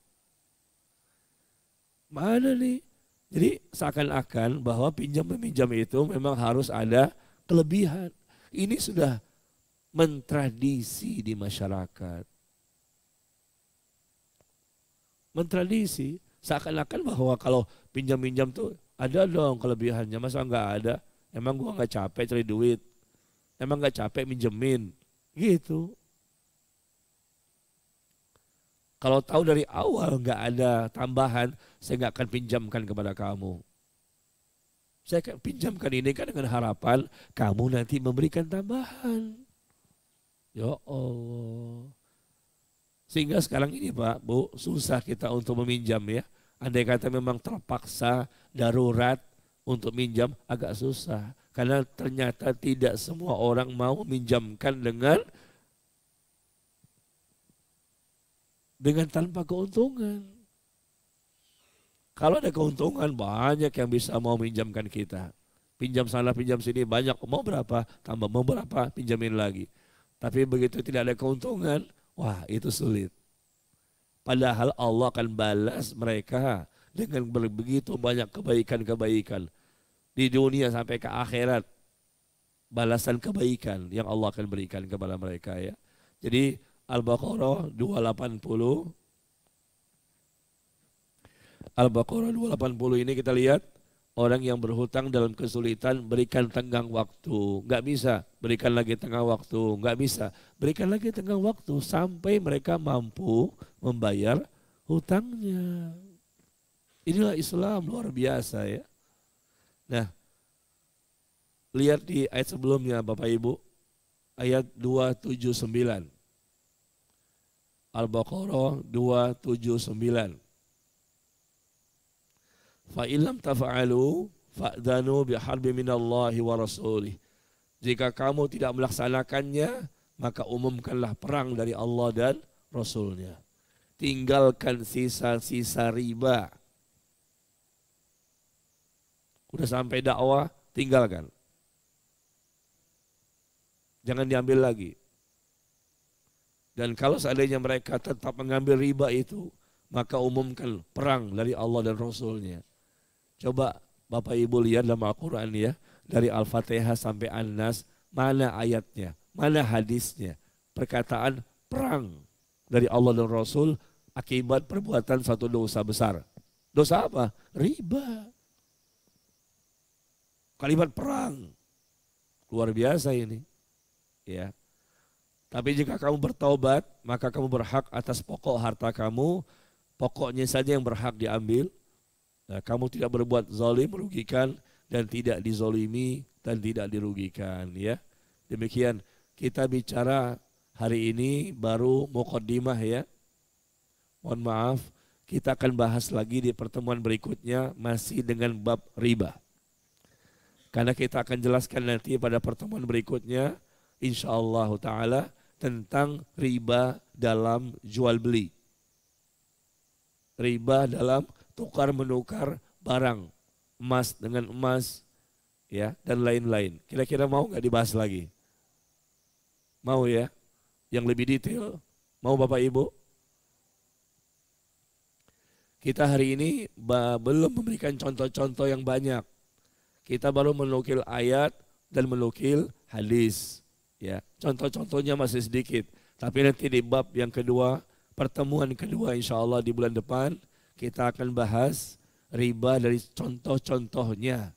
Mana nih? Jadi seakan-akan bahwa pinjam meminjam itu memang harus ada kelebihan. Ini sudah mentradisi di masyarakat. Mentradisi. Seakan-akan bahwa kalau pinjam-pinjam tuh ada dong kelebihannya. Masa enggak ada? Emang gua enggak capek cari duit? Emang gak capek minjemin? Gitu. Kalau tahu dari awal gak ada tambahan, saya gak akan pinjamkan kepada kamu. Saya akan pinjamkan ini kan dengan harapan kamu nanti memberikan tambahan. Ya Allah. Sehingga sekarang ini Pak, Bu, susah kita untuk meminjam ya. Andai kata memang terpaksa, darurat untuk minjam agak susah. Karena ternyata tidak semua orang mau minjamkan dengan tanpa keuntungan. Kalau ada keuntungan banyak yang bisa mau minjamkan kita. Pinjam sana, pinjam sini banyak. Mau berapa? Tambah mau berapa? Pinjamin lagi. Tapi begitu tidak ada keuntungan, wah itu sulit. Padahal Allah akan balas mereka dengan begitu banyak kebaikan-kebaikan. Di dunia sampai ke akhirat, balasan kebaikan yang Allah akan berikan kepada mereka ya. Jadi Al-Baqarah 280. Al-Baqarah 280 ini kita lihat orang yang berhutang dalam kesulitan berikan tenggang waktu. Enggak bisa berikan lagi tenggang waktu, enggak bisa. Berikan lagi tenggang waktu sampai mereka mampu membayar hutangnya. Inilah Islam luar biasa ya. Nah, lihat di ayat sebelumnya Bapak Ibu, ayat 279. Al-Baqarah 279. Fa illam tafa'alu fa'dhanu biharbi minallahi wa rasulih. Jika kamu tidak melaksanakannya, maka umumkanlah perang dari Allah dan Rasulnya. Tinggalkan sisa-sisa riba. Udah sampai dakwah, tinggalkan. Jangan diambil lagi. Dan kalau seandainya mereka tetap mengambil riba itu, maka umumkan perang dari Allah dan Rasulnya. Coba Bapak Ibu lihat dalam Al-Quran ya, dari Al-Fatihah sampai An-Nas, mana ayatnya, mana hadisnya. Perkataan perang dari Allah dan Rasul akibat perbuatan satu dosa besar. Dosa apa? Riba. Kalimat perang. Luar biasa ini. Ya. Tapi jika kamu bertaubat, maka kamu berhak atas pokok harta kamu. Pokoknya saja yang berhak diambil. Nah, kamu tidak berbuat zalim, merugikan, dan tidak dizolimi, dan tidak dirugikan. Ya. Demikian kita bicara hari ini baru muqaddimah ya. Mohon maaf, kita akan bahas lagi di pertemuan berikutnya masih dengan bab riba. Karena kita akan jelaskan nanti pada pertemuan berikutnya insyaallah ta'ala tentang riba dalam jual beli. Riba dalam tukar menukar barang, emas dengan emas ya dan lain-lain. Kira-kira mau nggak dibahas lagi? Mau ya? Yang lebih detail, mau Bapak Ibu? Kita hari ini belum memberikan contoh-contoh yang banyak. Kita baru menukil ayat dan menukil hadis. Ya, contoh-contohnya masih sedikit. Tapi nanti di bab yang kedua, pertemuan kedua insya Allah di bulan depan, kita akan bahas riba dari contoh-contohnya.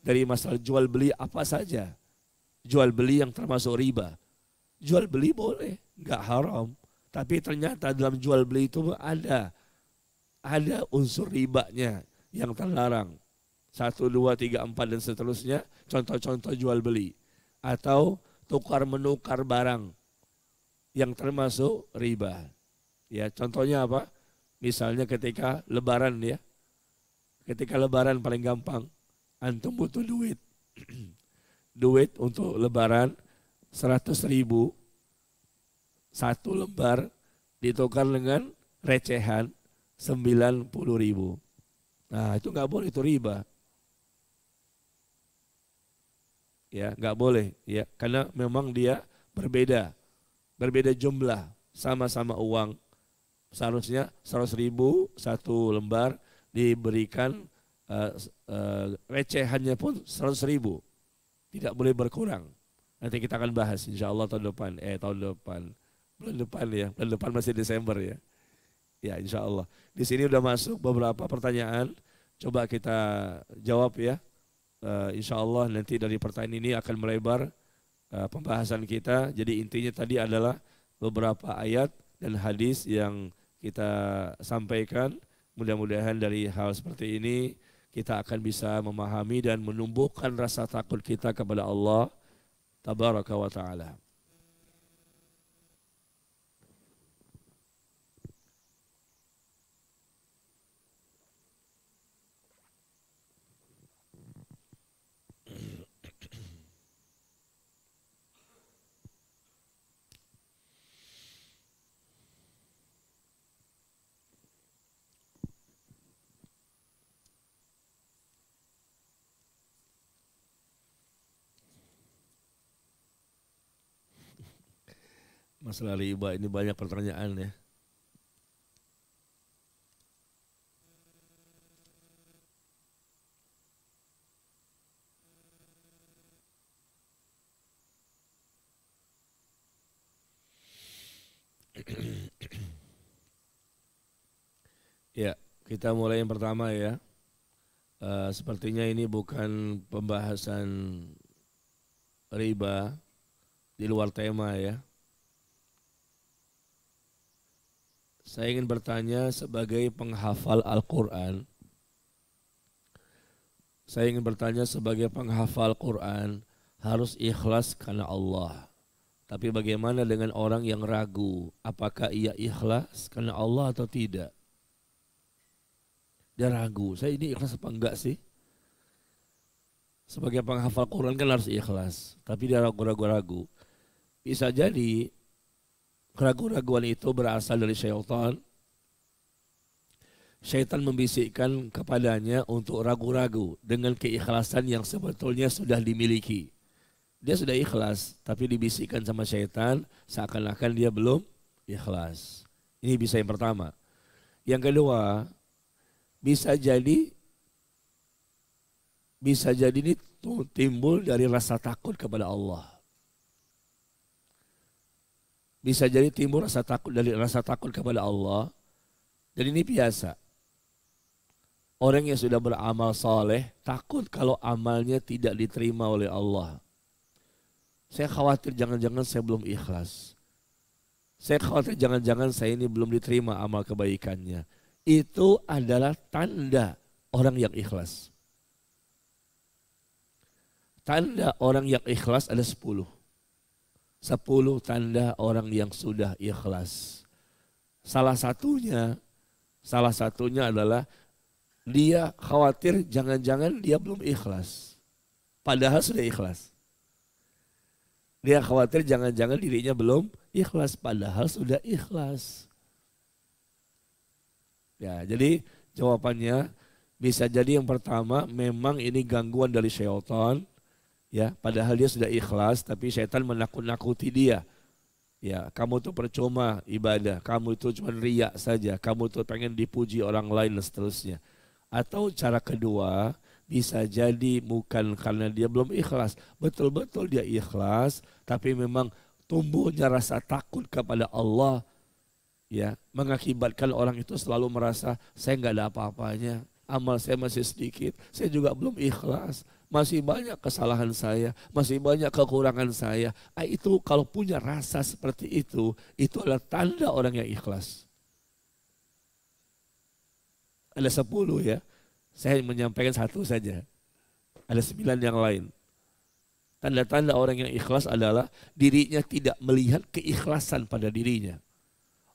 Dari masalah jual beli apa saja. Jual beli yang termasuk riba. Jual beli boleh, nggak haram. Tapi ternyata dalam jual beli itu ada unsur ribanya yang terlarang. 1, 2, 3, 4 dan seterusnya. Contoh-contoh jual beli. Atau tukar menukar barang yang termasuk riba. Ya, contohnya apa? Misalnya ketika lebaran ya. Ketika lebaran paling gampang. Antum butuh duit. Duit untuk lebaran 100.000. 1 lembar ditukar dengan recehan 90.000. Nah itu nggak boleh, itu riba. Ya nggak boleh ya karena memang dia berbeda jumlah, sama-sama uang. Seharusnya 100.000 1 lembar diberikan recehannya pun 100.000, tidak boleh berkurang. Nanti kita akan bahas insya Allah bulan depan masih Desember ya. Ya insya Allah. Di sini udah masuk beberapa pertanyaan, coba kita jawab ya. Insya Allah nanti dari pertanyaan ini akan melebar pembahasan kita. Jadi intinya tadi adalah beberapa ayat dan hadis yang kita sampaikan. Mudah-mudahan dari hal seperti ini kita akan bisa memahami dan menumbuhkan rasa takut kita kepada Allah Tabaraka wa ta'ala. Masalah riba ini banyak pertanyaan ya. Ya, kita mulai yang pertama ya. Sepertinya ini bukan pembahasan riba, di luar tema ya. Saya ingin bertanya sebagai penghafal Al-Quran. Harus ikhlas karena Allah. Tapi bagaimana dengan orang yang ragu? Apakah ia ikhlas karena Allah atau tidak? Dia ragu, saya ini ikhlas apa enggak sih? Sebagai penghafal Quran kan harus ikhlas. Tapi dia ragu-ragu. Bisa jadi keraguan-raguan itu berasal dari syaitan. Syaitan membisikkan kepadanya untuk ragu-ragu dengan keikhlasan yang sebetulnya sudah dimiliki. Dia sudah ikhlas, tapi dibisikkan sama syaitan seakan-akan dia belum ikhlas. Ini bisa yang pertama. Yang kedua, bisa jadi ini timbul dari rasa takut kepada Allah. bisa jadi timbul rasa takut dari rasa takut kepada Allah. Dan ini biasa. Orang yang sudah beramal soleh takut kalau amalnya tidak diterima oleh Allah. Saya khawatir jangan-jangan saya belum ikhlas. Saya khawatir jangan-jangan saya ini belum diterima amal kebaikannya. Itu adalah tanda orang yang ikhlas. Tanda orang yang ikhlas ada 10. 10 tanda orang yang sudah ikhlas. Salah satunya adalah dia khawatir jangan-jangan dia belum ikhlas. Padahal sudah ikhlas. Dia khawatir jangan-jangan dirinya belum ikhlas. Padahal sudah ikhlas. Ya, jadi jawabannya bisa jadi yang pertama memang ini gangguan dari syaitan. Ya, padahal dia sudah ikhlas tapi syaitan menakut-nakuti dia. Ya, kamu tuh percuma ibadah, kamu itu cuma riak saja, kamu tuh pengen dipuji orang lain dan seterusnya. Atau cara kedua, bisa jadi bukan karena dia belum ikhlas. Betul-betul dia ikhlas, tapi memang tumbuhnya rasa takut kepada Allah. Ya, mengakibatkan orang itu selalu merasa, saya nggak ada apa-apanya. Amal saya masih sedikit, saya juga belum ikhlas. Masih banyak kesalahan saya, masih banyak kekurangan saya. Itu kalau punya rasa seperti itu adalah tanda orang yang ikhlas. Ada 10 ya, saya menyampaikan 1 saja. Ada 9 yang lain. Tanda-tanda orang yang ikhlas adalah dirinya tidak melihat keikhlasan pada dirinya.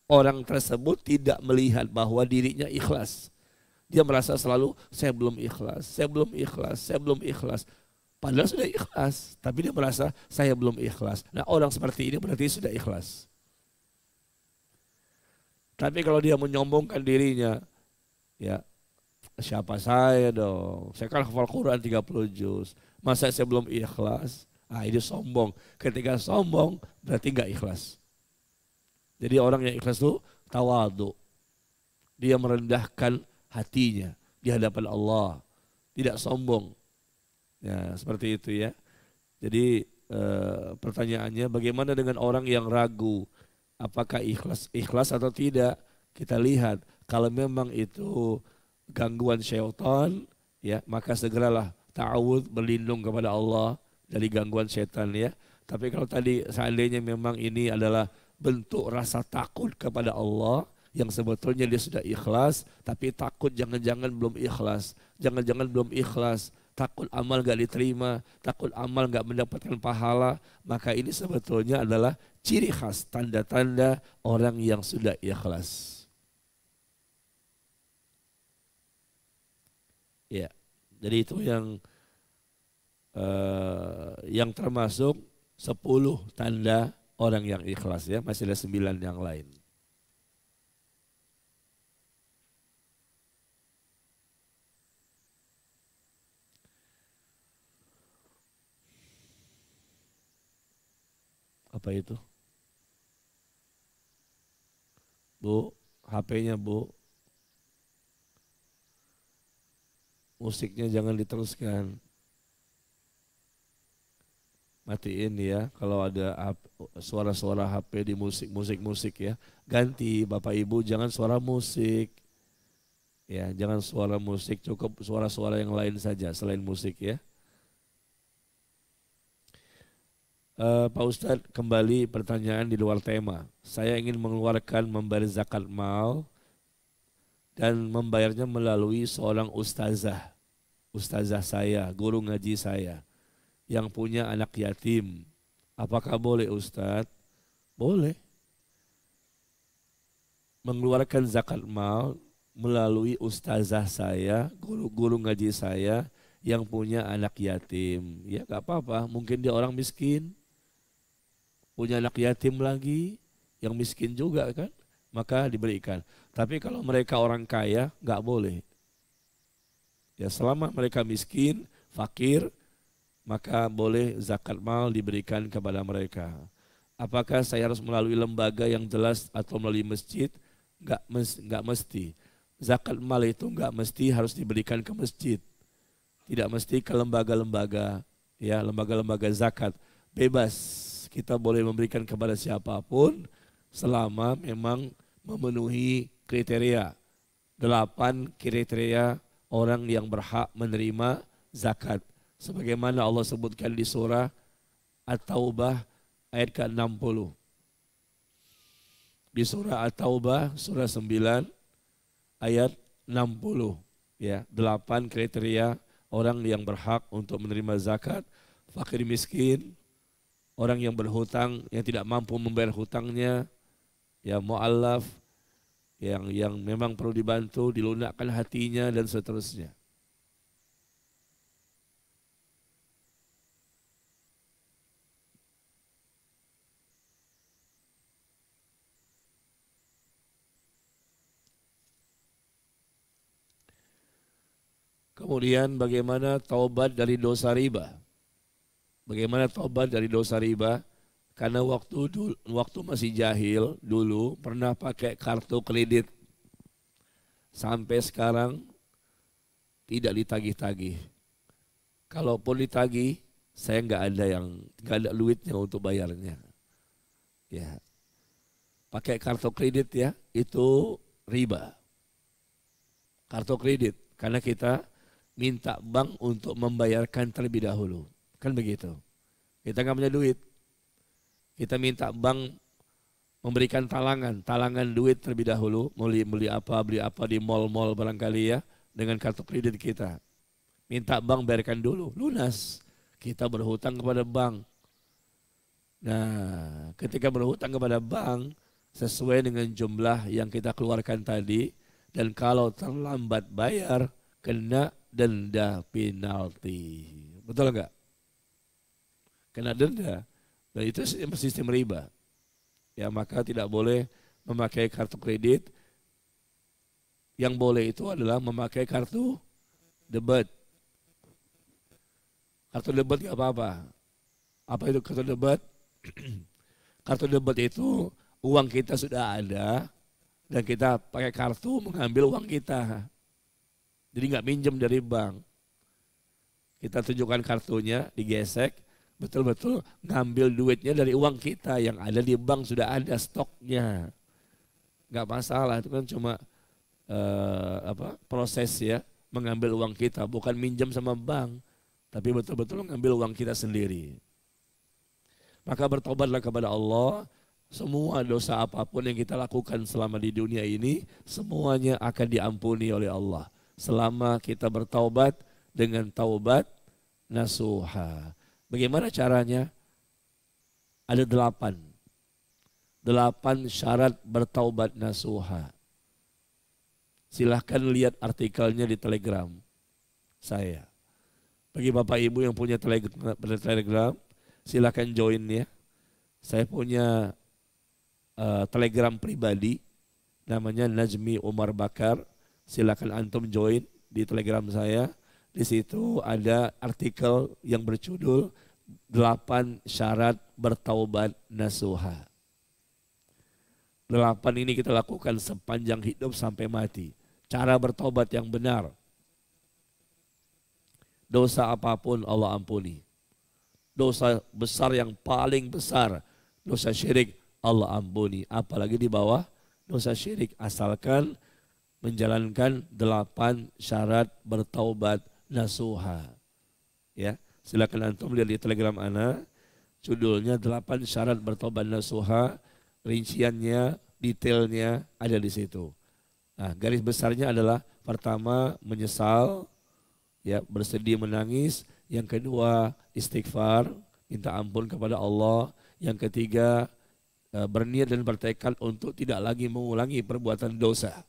Orang tersebut tidak melihat bahwa dirinya ikhlas. Dia merasa selalu, saya belum ikhlas, saya belum ikhlas, saya belum ikhlas. Padahal sudah ikhlas, tapi dia merasa saya belum ikhlas. Nah, orang seperti ini berarti sudah ikhlas. Tapi kalau dia menyombongkan dirinya, ya, siapa saya dong? Saya kan hafal Quran 30 juz. Masa saya belum ikhlas? Ini sombong. Ketika sombong berarti enggak ikhlas. Jadi orang yang ikhlas itu tawadhu. Dia merendahkan hatinya di hadapan Allah. Tidak sombong. Ya, seperti itu ya. Jadi pertanyaannya bagaimana dengan orang yang ragu? Apakah ikhlas atau tidak? Kita lihat kalau memang itu gangguan syaitan, ya maka segeralah ta'awudz, berlindung kepada Allah dari gangguan syaitan ya. Tapi kalau tadi seandainya memang ini adalah bentuk rasa takut kepada Allah yang sebetulnya dia sudah ikhlas, tapi takut jangan-jangan belum ikhlas, jangan-jangan belum ikhlas, takut amal gak diterima, takut amal gak mendapatkan pahala, maka ini sebetulnya adalah ciri khas, tanda-tanda orang yang sudah ikhlas. Ya, jadi itu yang termasuk 10 tanda orang yang ikhlas ya, masih ada 9 yang lain. Apa itu? Bu, HP-nya Bu. Musiknya jangan diteruskan. Matiin ya, kalau ada suara-suara HP di musik ya. Ganti Bapak Ibu, jangan suara musik. Ya, jangan suara musik, cukup suara-suara yang lain saja selain musik ya. Pak Ustadz, kembali pertanyaan di luar tema. Saya ingin mengeluarkan membayar zakat mal dan membayarnya melalui seorang ustazah saya, guru ngaji saya yang punya anak yatim. Apakah boleh Ustadz? Boleh. Mengeluarkan zakat mal melalui ustazah saya, guru ngaji saya yang punya anak yatim. Ya gak apa-apa, mungkin dia orang miskin, punya anak yatim lagi, yang miskin juga kan, maka diberikan. Tapi kalau mereka orang kaya, nggak boleh. Ya selama mereka miskin, fakir, maka boleh zakat mal diberikan kepada mereka. Apakah saya harus melalui lembaga yang jelas atau melalui masjid? Nggak mesti. Zakat mal itu nggak mesti harus diberikan ke masjid. Tidak mesti ke lembaga-lembaga, ya lembaga-lembaga zakat. Bebas, kita boleh memberikan kepada siapapun. selama memang memenuhi kriteria. 8 kriteria orang yang berhak menerima zakat. Sebagaimana Allah sebutkan di surah At-Taubah ayat ke-60. Di surah At-Taubah surah 9 ayat 60. Ya, 8 kriteria orang yang berhak untuk menerima zakat. Fakir miskin, orang yang berhutang, yang tidak mampu membayar hutangnya, ya mu'allaf, yang memang perlu dibantu, dilunakkan hatinya dan seterusnya. Kemudian bagaimana taubat dari dosa riba? Bagaimana taubat dari dosa riba? Karena waktu masih jahil dulu pernah pakai kartu kredit. Sampai sekarang tidak ditagih-tagih. Kalaupun ditagih, saya nggak ada duitnya untuk bayarnya. Ya, pakai kartu kredit ya, itu riba. Kartu kredit, karena kita minta bank untuk membayarkan terlebih dahulu. Kan begitu. Kita nggak punya duit. Kita minta bank memberikan talangan duit terlebih dahulu, beli apa di mal-mal barangkali ya, dengan kartu kredit kita. Minta bank bayarkan dulu, lunas. Kita berhutang kepada bank. Nah, ketika berhutang kepada bank, sesuai dengan jumlah yang kita keluarkan tadi, dan kalau terlambat bayar, kena denda penalti. Betul enggak? Kena denda. Dan itu sistem riba. Ya, maka tidak boleh memakai kartu kredit. Yang boleh itu adalah memakai kartu debit. Kartu debit enggak apa-apa. Apa itu kartu debit? Kartu debit itu uang kita sudah ada dan kita pakai kartu mengambil uang kita. Jadi enggak minjem dari bank. Kita tunjukkan kartunya, digesek, betul-betul ngambil duitnya dari uang kita yang ada di bank, sudah ada stoknya. Enggak masalah, itu kan cuma proses ya, mengambil uang kita, bukan minjem sama bank, tapi betul-betul mengambil uang kita sendiri. Maka bertobatlah kepada Allah, semua dosa apapun yang kita lakukan selama di dunia ini, semuanya akan diampuni oleh Allah. Selama kita bertaubat dengan taubat nasuha. Bagaimana caranya? Ada 8 syarat bertaubat nasuha. Silahkan lihat artikelnya di Telegram saya. Bagi Bapak Ibu yang punya Telegram, silahkan join ya. Saya punya Telegram pribadi, namanya Najmi Umar Bakar. Silahkan antum join di Telegram saya. Di situ ada artikel yang berjudul 8 syarat bertaubat nasuha. 8 ini kita lakukan sepanjang hidup sampai mati. Cara bertaubat yang benar. Dosa apapun Allah ampuni. Dosa besar yang paling besar, dosa syirik, Allah ampuni. Apalagi di bawah dosa syirik, asalkan menjalankan 8 syarat bertaubat nasuha. Ya, silakan antum lihat di Telegram ana, judulnya 8 syarat bertaubat nasuha, rinciannya, detailnya ada di situ. Nah, garis besarnya adalah pertama menyesal, ya, bersedih menangis. Yang kedua istighfar, minta ampun kepada Allah. Yang ketiga berniat dan bertekad untuk tidak lagi mengulangi perbuatan dosa.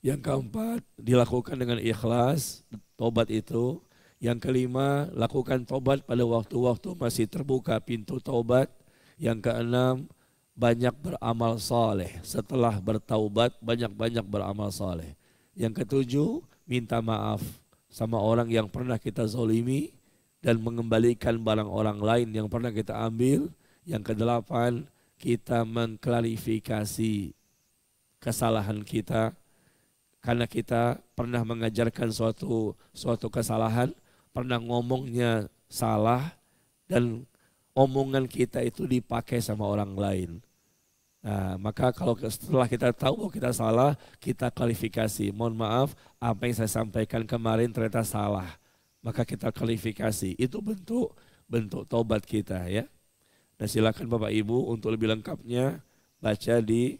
Yang keempat, dilakukan dengan ikhlas, tobat itu. Yang kelima, lakukan tobat pada waktu-waktu masih terbuka pintu tobat. Yang keenam, banyak beramal saleh. Setelah bertaubat, banyak-banyak beramal saleh. Yang ketujuh, minta maaf sama orang yang pernah kita zolimi dan mengembalikan barang orang lain yang pernah kita ambil. Yang kedelapan, kita mengklarifikasi kesalahan kita. Karena kita pernah mengajarkan suatu kesalahan, pernah ngomongnya salah, dan omongan kita itu dipakai sama orang lain. Nah, maka kalau setelah kita tahu bahwa kita salah, kita klarifikasi. Mohon maaf, apa yang saya sampaikan kemarin ternyata salah. Maka kita klarifikasi. Itu bentuk taubat kita ya. Nah, silakan Bapak Ibu untuk lebih lengkapnya baca di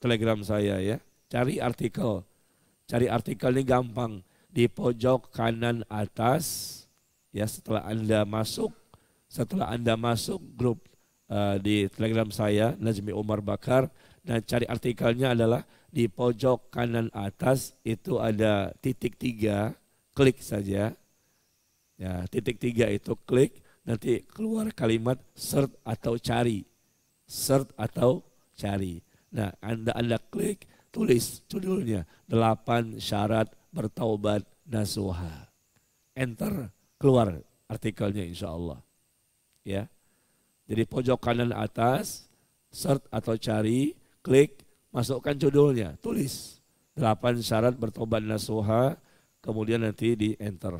Telegram saya ya. Cari artikel. Cari artikel ini gampang. Di pojok kanan atas ya, setelah Anda masuk grup di Telegram saya Nazmi Umar Bakar, dan cari artikelnya adalah di pojok kanan atas itu ada titik 3, klik saja ya, titik 3 itu klik, nanti keluar kalimat search atau cari. Nah, Anda klik, tulis judulnya 8 syarat bertaubat nasuha, enter, keluar artikelnya insya Allah ya. Jadi pojok kanan atas, search atau cari, klik, masukkan judulnya, tulis 8 syarat bertobat nasuha, kemudian nanti di enter.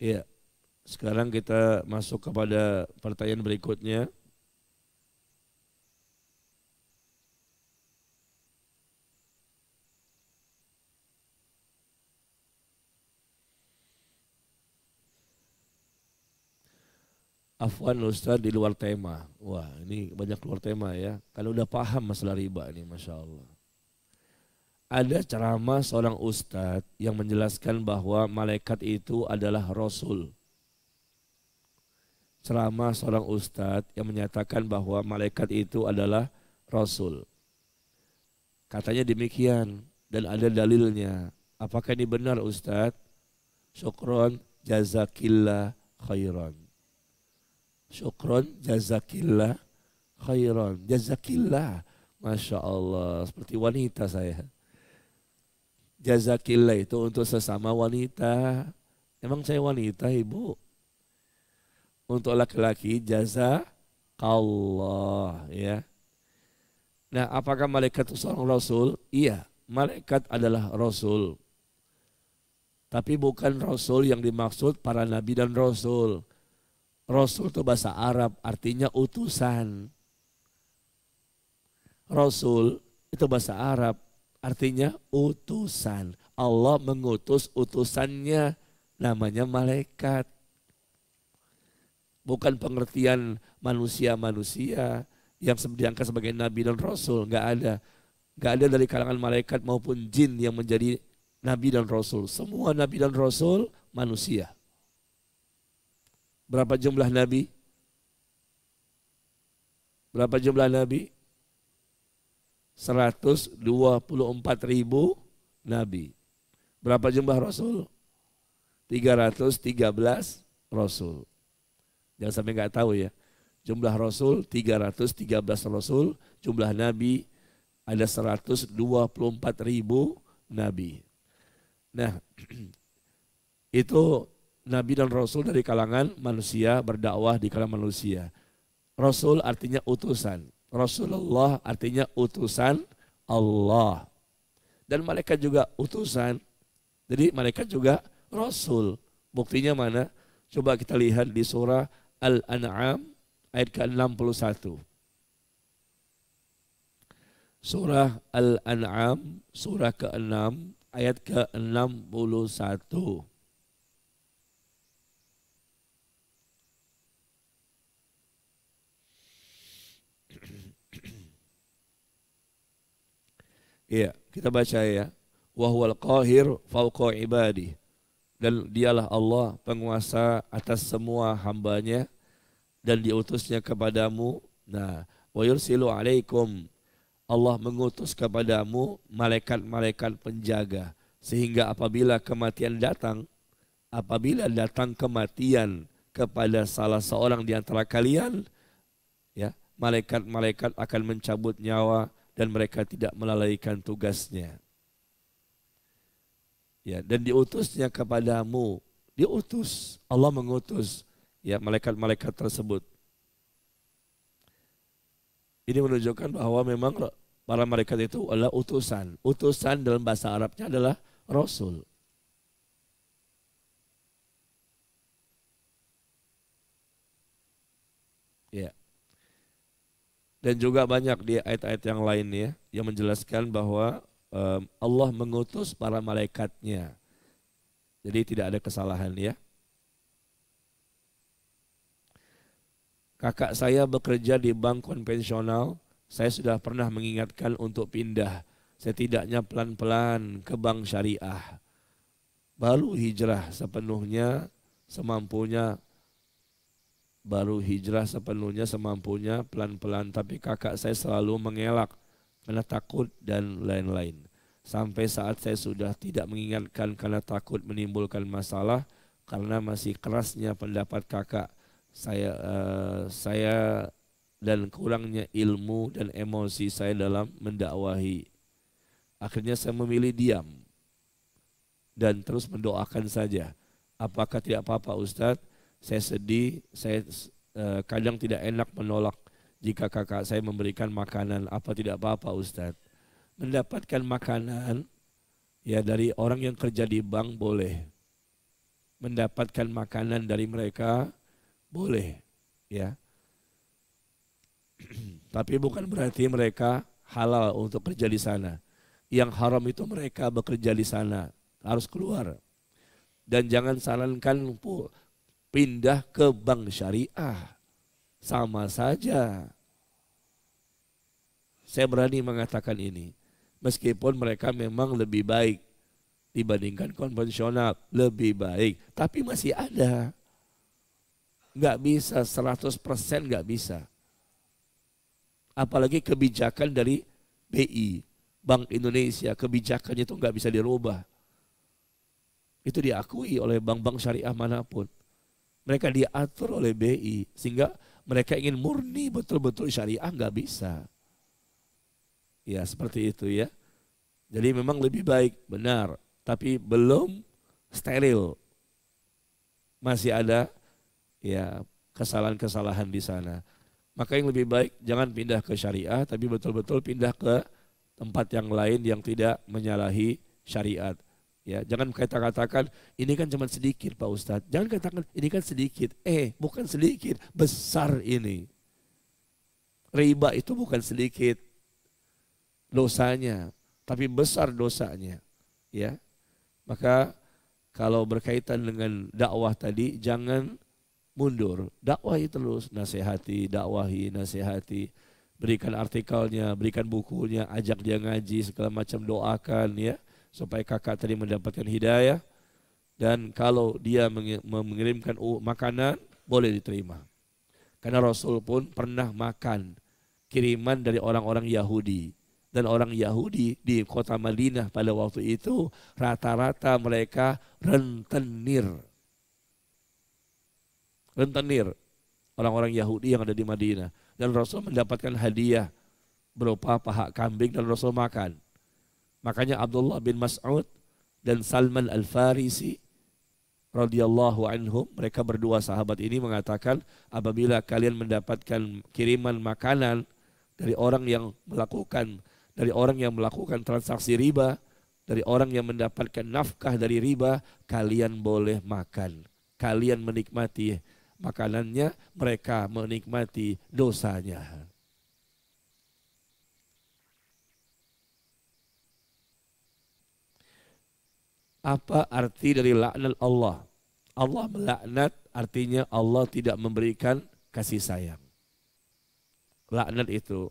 Iya, sekarang kita masuk kepada pertanyaan berikutnya. Afwan Ustaz, di luar tema. Wah, ini banyak keluar tema ya. Kalau udah paham masalah riba ini, Masya Allah. Ada ceramah seorang ustadz yang menjelaskan bahwa malaikat itu adalah Rasul. Ceramah seorang ustadz yang menyatakan bahwa malaikat itu adalah Rasul. Katanya demikian dan ada dalilnya. Apakah ini benar ustadz? Syukron jazakillah khairan. Syukron jazakillah khairan. Jazakillah. Masya Allah, seperti wanita saya. Jazakillah itu untuk sesama wanita. Emang saya wanita ibu? Untuk laki-laki jazakallah ya. Nah, apakah malaikat itu seorang rasul? Iya, malaikat adalah rasul. Tapi bukan rasul yang dimaksud para nabi dan rasul. Rasul itu bahasa Arab, artinya utusan. Rasul itu bahasa Arab, artinya utusan. Allah mengutus utusannya, namanya malaikat. Bukan pengertian manusia-manusia yang diangkat sebagai nabi dan rasul, enggak ada. Enggak ada dari kalangan malaikat maupun jin yang menjadi nabi dan rasul. Semua nabi dan rasul manusia. Berapa jumlah nabi? Berapa jumlah nabi? 124.000 nabi. Berapa jumlah rasul? 313 rasul. Jangan sampai nggak tahu ya. Jumlah rasul 313 rasul, jumlah nabi ada 124.000 nabi. Nah, itu nabi dan rasul dari kalangan manusia, berdakwah di kalangan manusia. Rasul artinya utusan. Rasulullah artinya utusan Allah. Dan malaikat juga utusan. Jadi malaikat juga rasul. Buktinya mana? Coba kita lihat di surah Al-An'am ayat ke-61. Surah Al-An'am surah ke-6 ayat ke-61. Iya, kita baca ya. Wa huwal qahir fawqa ibadi. Dan dialah Allah penguasa atas semua hambanya dan diutusnya kepadamu. Nah, wa yursilu alaikum. Allah mengutus kepadamu malaikat-malaikat penjaga, sehingga apabila datang kematian kepada salah seorang di antara kalian, ya, malaikat-malaikat akan mencabut nyawa dan mereka tidak melalaikan tugasnya. Ya, dan diutusnya kepadamu, Allah mengutus, ya, malaikat-malaikat tersebut. Ini menunjukkan bahwa memang para malaikat itu adalah utusan. Utusan dalam bahasa Arabnya adalah rasul. Ya. Dan juga banyak di ayat-ayat yang lain ya, yang menjelaskan bahwa Allah mengutus para malaikatnya. Jadi tidak ada kesalahan ya. Kakak saya bekerja di bank konvensional, saya sudah pernah mengingatkan untuk pindah, setidaknya pelan-pelan ke bank syariah. Baru hijrah sepenuhnya semampunya, pelan-pelan. Tapi kakak saya selalu mengelak karena takut dan lain-lain. Sampai saat saya sudah tidak mengingatkan karena takut menimbulkan masalah, karena masih kerasnya pendapat kakak. Saya dan kurangnya ilmu dan emosi saya dalam mendakwahi. Akhirnya saya memilih diam dan terus mendoakan saja. Apakah tidak apa-apa Ustadz? Saya sedih, saya kadang tidak enak menolak jika kakak saya memberikan makanan. Apa tidak apa-apa Ustadz? Mendapatkan makanan ya dari orang yang kerja di bank boleh. Mendapatkan makanan dari mereka boleh, ya. Tapi bukan berarti mereka halal untuk kerja di sana. Yang haram itu mereka bekerja di sana, harus keluar. Dan jangan sarankan pindah ke bank syariah. Sama saja. Saya berani mengatakan ini. Meskipun mereka memang lebih baik dibandingkan konvensional, lebih baik. Tapi masih ada. Nggak bisa 100% nggak bisa. Apalagi kebijakan dari BI, Bank Indonesia, kebijakannya itu nggak bisa dirubah. Itu diakui oleh bank-bank syariah manapun. Mereka diatur oleh BI, sehingga mereka ingin murni betul-betul syariah nggak bisa. Ya seperti itu ya. Jadi memang lebih baik, benar. Tapi belum steril. Masih ada ya kesalahan-kesalahan di sana. Maka yang lebih baik jangan pindah ke syariah, tapi betul-betul pindah ke tempat yang lain yang tidak menyalahi syariat. Ya, jangan kita katakan ini kan cuma sedikit Pak Ustadz. Jangan katakan ini kan sedikit. Bukan sedikit, besar ini. Riba itu bukan sedikit dosanya, tapi besar dosanya. Ya, maka kalau berkaitan dengan dakwah tadi jangan mundur, dakwahi terus, nasihati, berikan artikelnya, berikan bukunya, ajak dia ngaji, segala macam, doakan ya, supaya kakak tadi mendapatkan hidayah. Dan kalau dia mengirimkan makanan, boleh diterima. Karena Rasul pun pernah makan kiriman dari orang-orang Yahudi. Dan orang Yahudi di kota Madinah pada waktu itu, rata-rata mereka rentenir, orang-orang Yahudi yang ada di Madinah. Dan Rasul mendapatkan hadiah berupa paha kambing dan Rasul makan. Makanya Abdullah bin Mas'ud dan Salman Al-Farisi radhiyallahu anhum, mereka berdua sahabat ini mengatakan, apabila kalian mendapatkan kiriman makanan dari orang yang melakukan transaksi riba, dari orang yang mendapatkan nafkah dari riba, kalian boleh makan. Kalian menikmati makanannya, mereka menikmati dosanya. Apa arti dari laknat Allah? Allah melaknat artinya Allah tidak memberikan kasih sayang. Laknat itu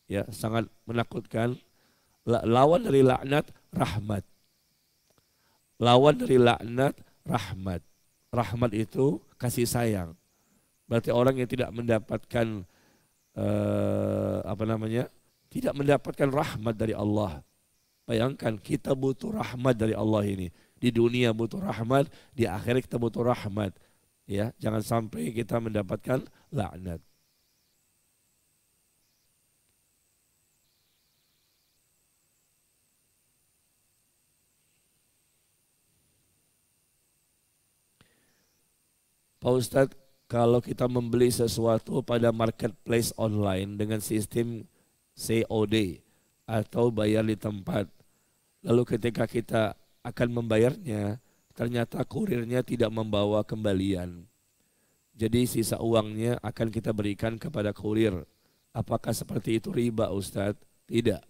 ya sangat menakutkan. Lawan dari laknat rahmat. Lawan dari laknat rahmat. Rahmat itu kasih sayang. Berarti orang yang tidak mendapatkan tidak mendapatkan rahmat dari Allah. Bayangkan kita butuh rahmat dari Allah ini. Di dunia butuh rahmat, di akhirat kita butuh rahmat. Ya, jangan sampai kita mendapatkan laknat. Pak Ustadz, kalau kita membeli sesuatu pada marketplace online dengan sistem COD atau bayar di tempat, lalu ketika kita akan membayarnya, ternyata kurirnya tidak membawa kembalian. Jadi sisa uangnya akan kita berikan kepada kurir. Apakah seperti itu riba, Ustadz? Tidak.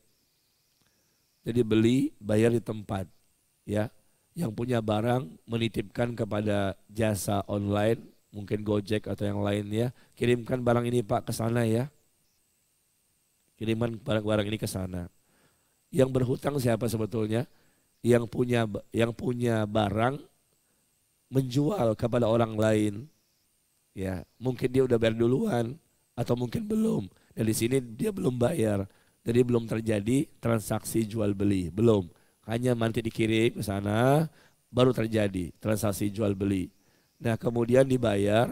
Jadi beli, bayar di tempat. Ya, yang punya barang menitipkan kepada jasa online, mungkin Gojek atau yang lainnya, kirimkan barang ini Pak ke sana ya. Kirimkan barang-barang ini ke sana. Yang berhutang siapa sebetulnya? Yang punya barang menjual kepada orang lain. Ya, mungkin dia udah bayar duluan atau mungkin belum. Dan di sini dia belum bayar. Jadi belum terjadi transaksi jual beli, belum. Hanya nanti dikirim ke sana baru terjadi transaksi jual beli. Nah, kemudian dibayar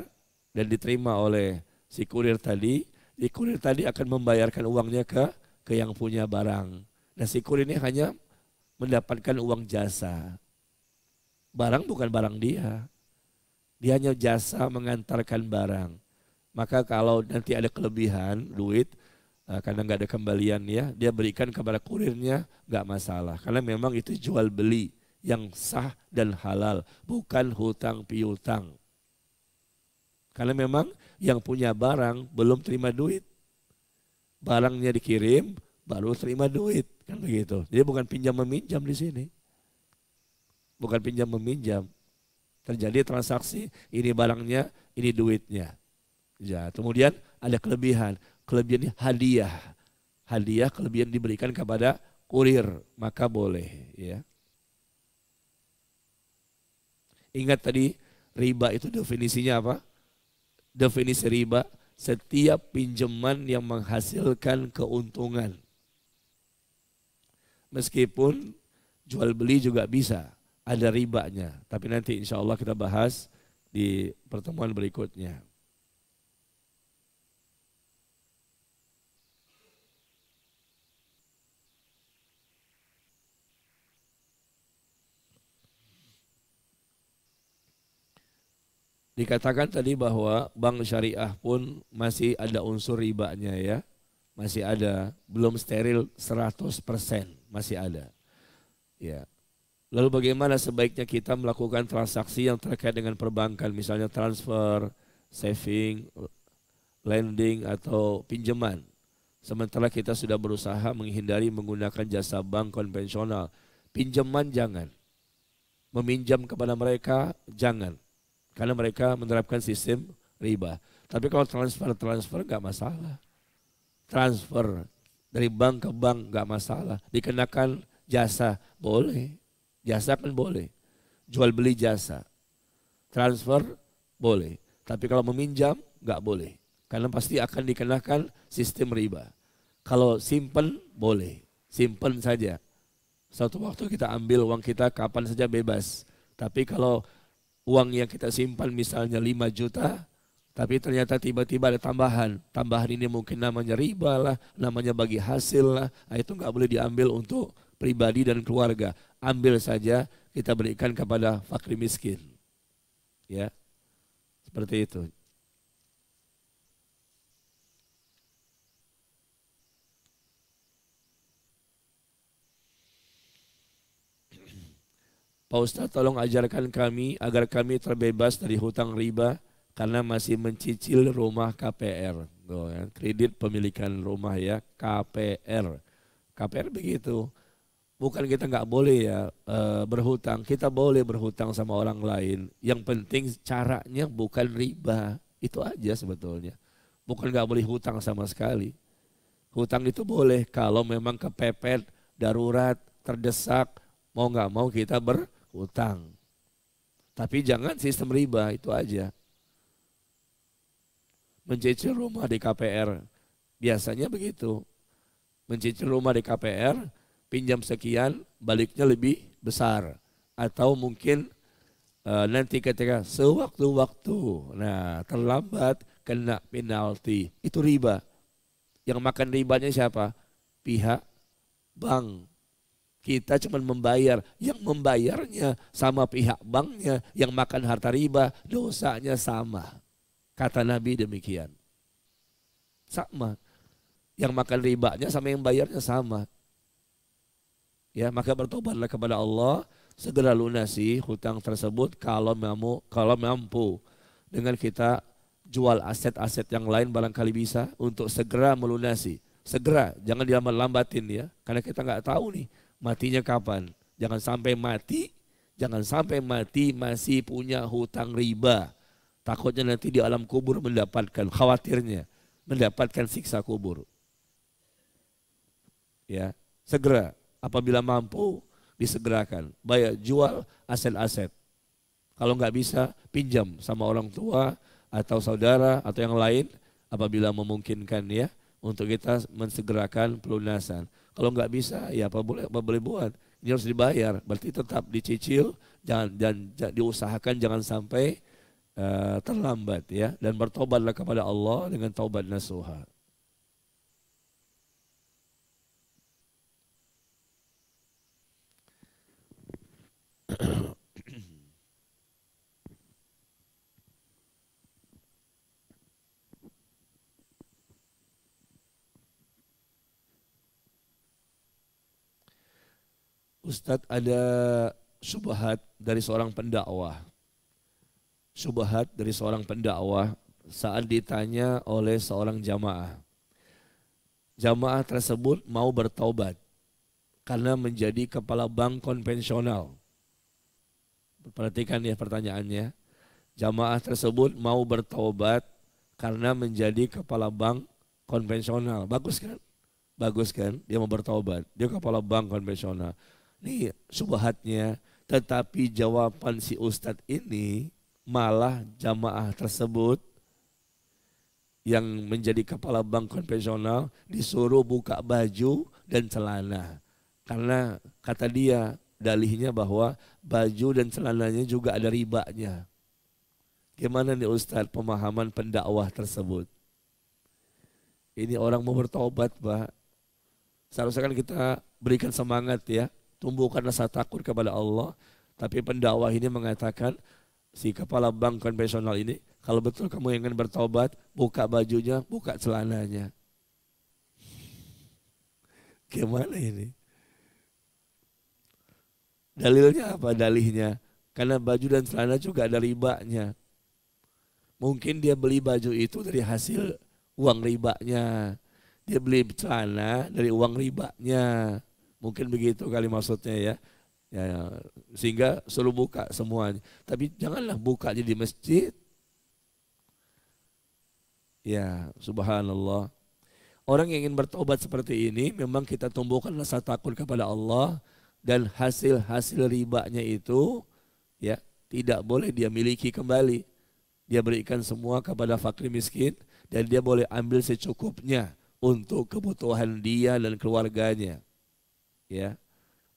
dan diterima oleh si kurir tadi. Si kurir tadi akan membayarkan uangnya ke yang punya barang. Nah, si kurir ini hanya mendapatkan uang jasa. Barang bukan barang dia. Dia hanya jasa mengantarkan barang. Maka kalau nanti ada kelebihan duit, karena nggak ada kembalian ya, dia berikan kepada kurirnya, nggak masalah. Karena memang itu jual beli yang sah dan halal, bukan hutang piutang. Karena memang yang punya barang belum terima duit. Barangnya dikirim, baru terima duit. Kan begitu. Jadi bukan pinjam meminjam di sini. Bukan pinjam meminjam. Terjadi transaksi, ini barangnya, ini duitnya. Ya, kemudian ada kelebihan. Kelebihan hadiah. Hadiah kelebihan diberikan kepada kurir, maka boleh ya. Ingat tadi riba itu definisinya apa? Definisi riba, setiap pinjaman yang menghasilkan keuntungan. Meskipun jual beli juga bisa, ada ribanya. Tapi nanti insya Allah kita bahas di pertemuan berikutnya. Dikatakan tadi bahwa bank syariah pun masih ada unsur ribanya ya. Masih ada, belum steril 100%, masih ada. Ya. Lalu bagaimana sebaiknya kita melakukan transaksi yang terkait dengan perbankan, misalnya transfer, saving, lending atau pinjaman. Sementara kita sudah berusaha menghindari menggunakan jasa bank konvensional. Pinjaman jangan. Meminjam kepada mereka jangan. Karena mereka menerapkan sistem riba. Tapi kalau transfer nggak masalah. Transfer dari bank ke bank nggak masalah. Dikenakan jasa boleh. Jasa kan boleh. Jual beli jasa. Transfer boleh. Tapi kalau meminjam nggak boleh. Karena pasti akan dikenakan sistem riba. Kalau simpen boleh. Simpen saja. Suatu waktu kita ambil uang kita kapan saja bebas. Tapi kalau uang yang kita simpan misalnya 5 juta, tapi ternyata tiba-tiba ada tambahan. Tambahan ini mungkin namanya riba lah, namanya bagi hasil lah. Nah, itu nggak boleh diambil untuk pribadi dan keluarga. Ambil saja, kita berikan kepada fakir miskin. Ya, seperti itu. Pak Ustadz, tolong ajarkan kami agar kami terbebas dari hutang riba karena masih mencicil rumah KPR. Tuh, ya, kredit pemilikan rumah ya, KPR. KPR begitu. Bukan kita nggak boleh ya berhutang, kita boleh berhutang sama orang lain. Yang penting caranya bukan riba, itu aja sebetulnya. Bukan nggak boleh hutang sama sekali. Hutang itu boleh kalau memang kepepet, darurat, terdesak, mau nggak mau kita berhutang. Tapi jangan sistem riba, itu aja. Mencicil rumah di KPR, biasanya begitu. Mencicil rumah di KPR, pinjam sekian, baliknya lebih besar. Atau mungkin nanti ketika sewaktu-waktu, nah terlambat kena penalti. Itu riba. Yang makan ribanya siapa? Pihak bank. Kita cuma membayar. Yang membayarnya sama pihak banknya. Yang makan harta riba, dosanya sama. Kata Nabi demikian. Sama. Yang makan ribanya sama yang bayarnya sama. Ya, maka bertobatlah kepada Allah, segera lunasi hutang tersebut kalau mampu. Dengan kita jual aset-aset yang lain barangkali bisa untuk segera melunasi. Segera, jangan dilambat-lambatin ya. Karena kita nggak tahu nih matinya kapan. Jangan sampai mati masih punya hutang riba. Takutnya nanti di alam kubur mendapatkan, khawatirnya mendapatkan siksa kubur. Ya, segera apabila mampu disegerakan. Bayar, jual aset-aset. Kalau nggak bisa, pinjam sama orang tua atau saudara atau yang lain apabila memungkinkan ya untuk kita mensegerakan pelunasan. Kalau nggak bisa, ya apa boleh buat. Ini harus dibayar. Berarti tetap dicicil, jangan diusahakan jangan sampai terlambat ya. Dan bertobatlah kepada Allah dengan taubat nasuha. Ustadz, ada syubhat dari seorang pendakwah. Syubhat dari seorang pendakwah saat ditanya oleh seorang jamaah. Jamaah tersebut mau bertaubat karena menjadi kepala bank konvensional. Perhatikan ya pertanyaannya. Jamaah tersebut mau bertaubat karena menjadi kepala bank konvensional. Bagus kan? Bagus kan? Dia mau bertaubat. Dia kepala bank konvensional. Ini subhatnya, tetapi jawaban si ustadz ini malah jamaah tersebut yang menjadi kepala bank konvensional disuruh buka baju dan celana. Karena kata dia, dalihnya bahwa baju dan celananya juga ada ribanya. Gimana nih ustadz pemahaman pendakwah tersebut? Ini orang mau bertobat, Pak. Seharusnya kan kita berikan semangat ya. Tumbuhkan rasa takut kepada Allah. Tapi pendakwah ini mengatakan si kepala bank konvensional ini, kalau betul kamu ingin bertobat, buka bajunya, buka celananya. Gimana ini? Dalilnya apa? Dalihnya karena baju dan celana juga ada ribanya. Mungkin dia beli baju itu dari hasil uang ribanya. Dia beli celana dari uang ribanya. Mungkin begitu kali maksudnya ya. Ya, sehingga suruh buka semuanya. Tapi janganlah buka di masjid. Ya, subhanallah. Orang yang ingin bertobat seperti ini memang kita tumbuhkan rasa takut kepada Allah dan hasil-hasil ribanya itu ya tidak boleh dia miliki kembali. Dia berikan semua kepada fakir miskin dan dia boleh ambil secukupnya untuk kebutuhan dia dan keluarganya. Ya,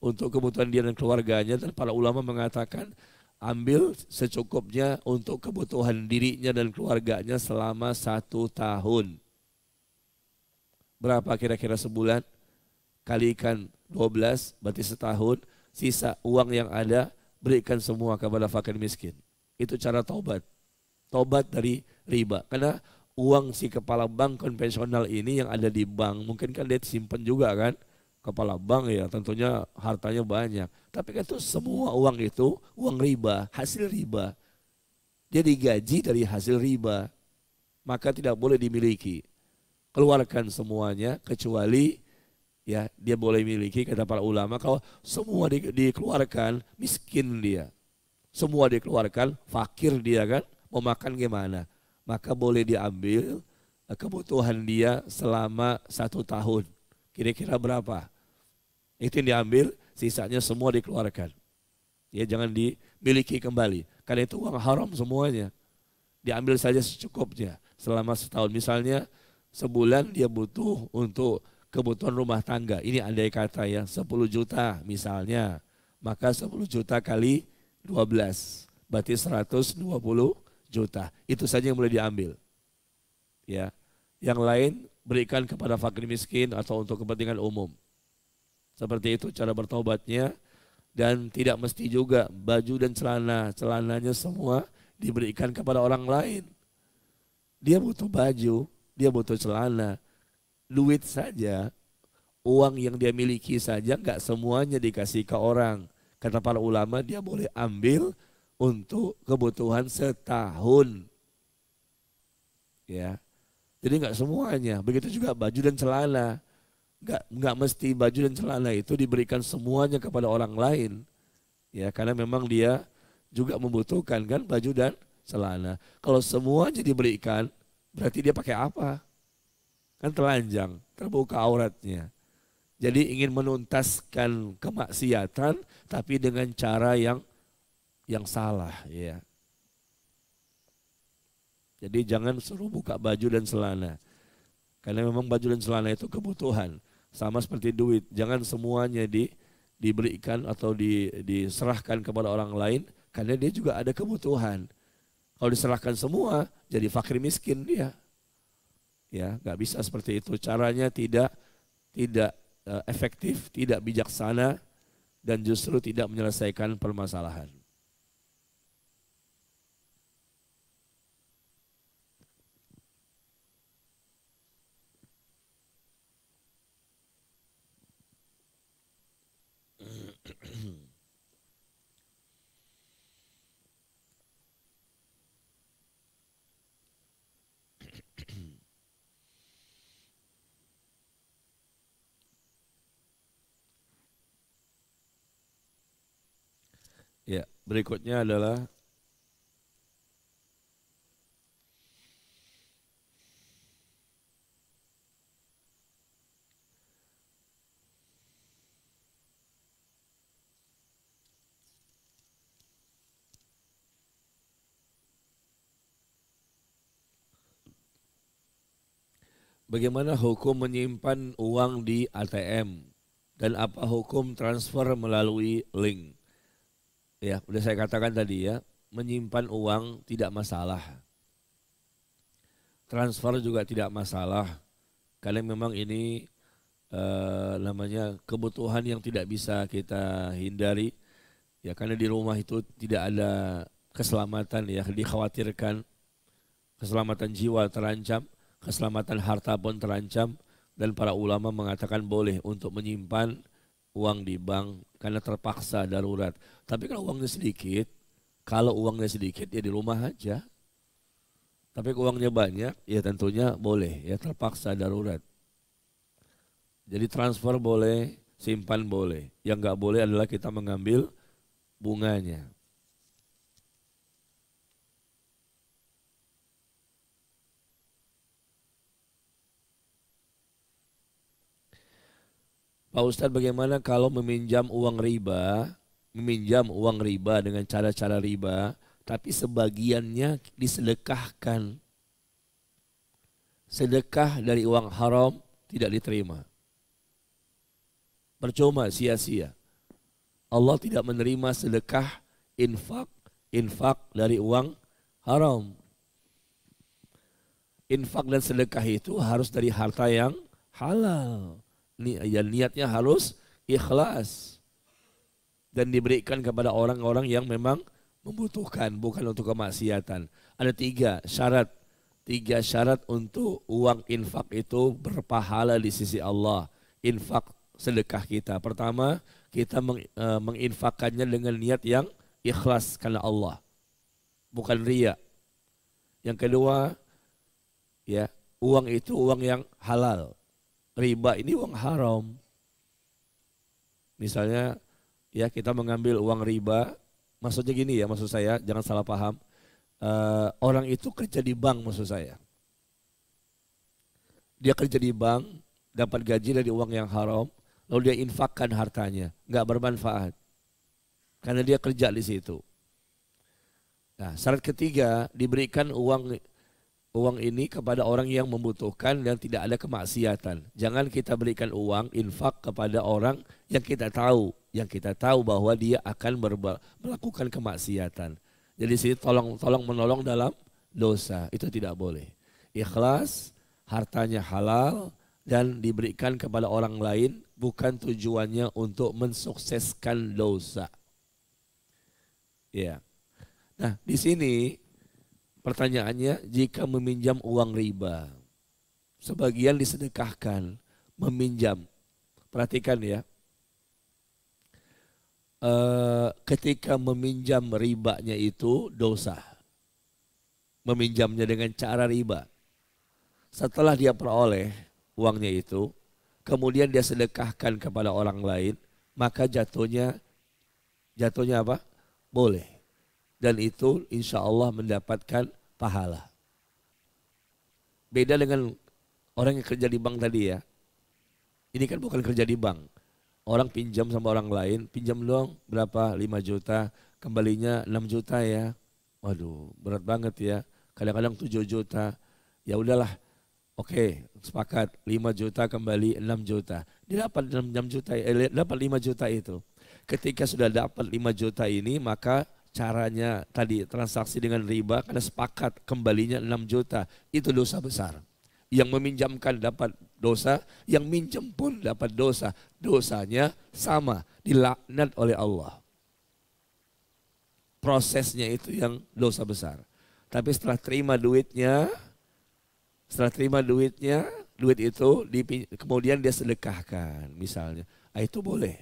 untuk kebutuhan dia dan keluarganya, dan para ulama mengatakan ambil secukupnya untuk kebutuhan dirinya dan keluarganya selama 1 tahun. Berapa kira-kira sebulan? Kalikan 12 berarti setahun. Sisa uang yang ada berikan semua kepada fakir miskin. Itu cara taubat. Taubat dari riba. Karena uang si kepala bank konvensional ini yang ada di bank, mungkin kan dia simpan juga kan. Kepala bank ya tentunya hartanya banyak. Tapi kan itu semua uang itu uang riba, hasil riba. Dia digaji dari hasil riba. Maka tidak boleh dimiliki. Keluarkan semuanya kecuali ya dia boleh miliki, kata para ulama, kalau semua dikeluarkan miskin dia. Semua dikeluarkan fakir dia kan, mau makan gimana? Maka boleh diambil kebutuhan dia selama 1 tahun. Kira-kira berapa? Itu yang diambil, sisanya semua dikeluarkan. Ya, jangan dimiliki kembali. Karena itu uang haram semuanya. Diambil saja secukupnya selama setahun. Misalnya sebulan dia butuh untuk kebutuhan rumah tangga. Ini andai kata ya 10 juta misalnya. Maka 10 juta kali 12. Berarti 120 juta. Itu saja yang boleh diambil. Ya. Yang lain berikan kepada fakir miskin atau untuk kepentingan umum. Seperti itu cara bertobatnya. Dan tidak mesti juga baju dan celananya semua diberikan kepada orang lain. Dia butuh baju, dia butuh celana, duit saja, uang yang dia miliki saja nggak semuanya dikasih ke orang. Kata para ulama dia boleh ambil untuk kebutuhan setahun. Ya, jadi nggak semuanya. Begitu juga baju dan celana. Nggak mesti baju dan celana itu diberikan semuanya kepada orang lain. Ya, karena memang dia juga membutuhkan kan baju dan celana. Kalau semuanya diberikan, berarti dia pakai apa? Kan telanjang, terbuka auratnya. Jadi ingin menuntaskan kemaksiatan tapi dengan cara yang salah ya. Jadi jangan suruh buka baju dan celana. Karena memang baju dan celana itu kebutuhan. Sama seperti duit, jangan semuanya diberikan atau diserahkan kepada orang lain karena dia juga ada kebutuhan. Kalau diserahkan semua jadi fakir miskin dia. Ya, nggak bisa seperti itu. Caranya tidak efektif, tidak bijaksana dan justru tidak menyelesaikan permasalahan. Ya, berikutnya adalah bagaimana hukum menyimpan uang di ATM dan apa hukum transfer melalui link. Ya, udah saya katakan tadi ya, menyimpan uang tidak masalah. Transfer juga tidak masalah. Karena memang ini namanya kebutuhan yang tidak bisa kita hindari. Ya, karena di rumah itu tidak ada keselamatan ya, dikhawatirkan keselamatan jiwa terancam, keselamatan harta pun terancam dan para ulama mengatakan boleh untuk menyimpan uang di bank karena terpaksa darurat. Tapi kalau uangnya sedikit ya di rumah aja. Tapi kalau uangnya banyak ya tentunya boleh ya terpaksa darurat. Jadi transfer boleh, simpan boleh. Yang nggak boleh adalah kita mengambil bunganya. Pak Ustadz, bagaimana kalau meminjam uang riba dengan cara-cara riba, tapi sebagiannya disedekahkan. Sedekah dari uang haram tidak diterima. Percuma, sia-sia. Allah tidak menerima sedekah infak dari uang haram. Infak dan sedekah itu harus dari harta yang halal. Niatnya harus ikhlas dan diberikan kepada orang-orang yang memang membutuhkan, bukan untuk kemaksiatan. Ada tiga syarat untuk uang infak itu berpahala di sisi Allah. Infak sedekah kita, pertama kita menginfakkannya dengan niat yang ikhlas karena Allah, bukan riya. Yang kedua, ya, uang itu uang yang halal. Riba ini uang haram. Misalnya ya kita mengambil uang riba, maksudnya gini ya, maksud saya jangan salah paham. Orang itu kerja di bank maksud saya. Dia kerja di bank, dapat gaji dari uang yang haram, lalu dia infakkan hartanya, nggak bermanfaat. Karena dia kerja di situ. Nah, syarat ketiga diberikan uang uang ini kepada orang yang membutuhkan dan tidak ada kemaksiatan. Jangan kita berikan uang infak kepada orang yang kita tahu bahwa dia akan melakukan kemaksiatan. Jadi sini tolong menolong dalam dosa, itu tidak boleh. Ikhlas, hartanya halal dan diberikan kepada orang lain, bukan tujuannya untuk mensukseskan dosa. Ya. Nah, di sini pertanyaannya, jika meminjam uang riba, sebagian disedekahkan, meminjam. Perhatikan ya, ketika meminjam ribanya itu dosa. Meminjamnya dengan cara riba. Setelah dia peroleh uangnya itu, kemudian dia sedekahkan kepada orang lain, maka jatuhnya apa? Boleh. Dan itu insya Allah mendapatkan pahala. Beda dengan orang yang kerja di bank tadi ya. Ini kan bukan kerja di bank. Orang pinjam sama orang lain, pinjam dong berapa? 5 juta, kembalinya 6 juta ya. Waduh, berat banget ya. Kadang-kadang 7 juta. Ya udahlah, oke, sepakat 5 juta kembali 6 juta. Dia dapat 6 juta, dapat 5 juta itu. Ketika sudah dapat 5 juta ini, maka caranya tadi transaksi dengan riba karena sepakat kembalinya 6 juta. Itu dosa besar. Yang meminjamkan dapat dosa, yang minjem pun dapat dosa. Dosanya sama, dilaknat oleh Allah. Prosesnya itu yang dosa besar. Tapi setelah terima duitnya, duit itu kemudian dia sedekahkan misalnya. Itu boleh.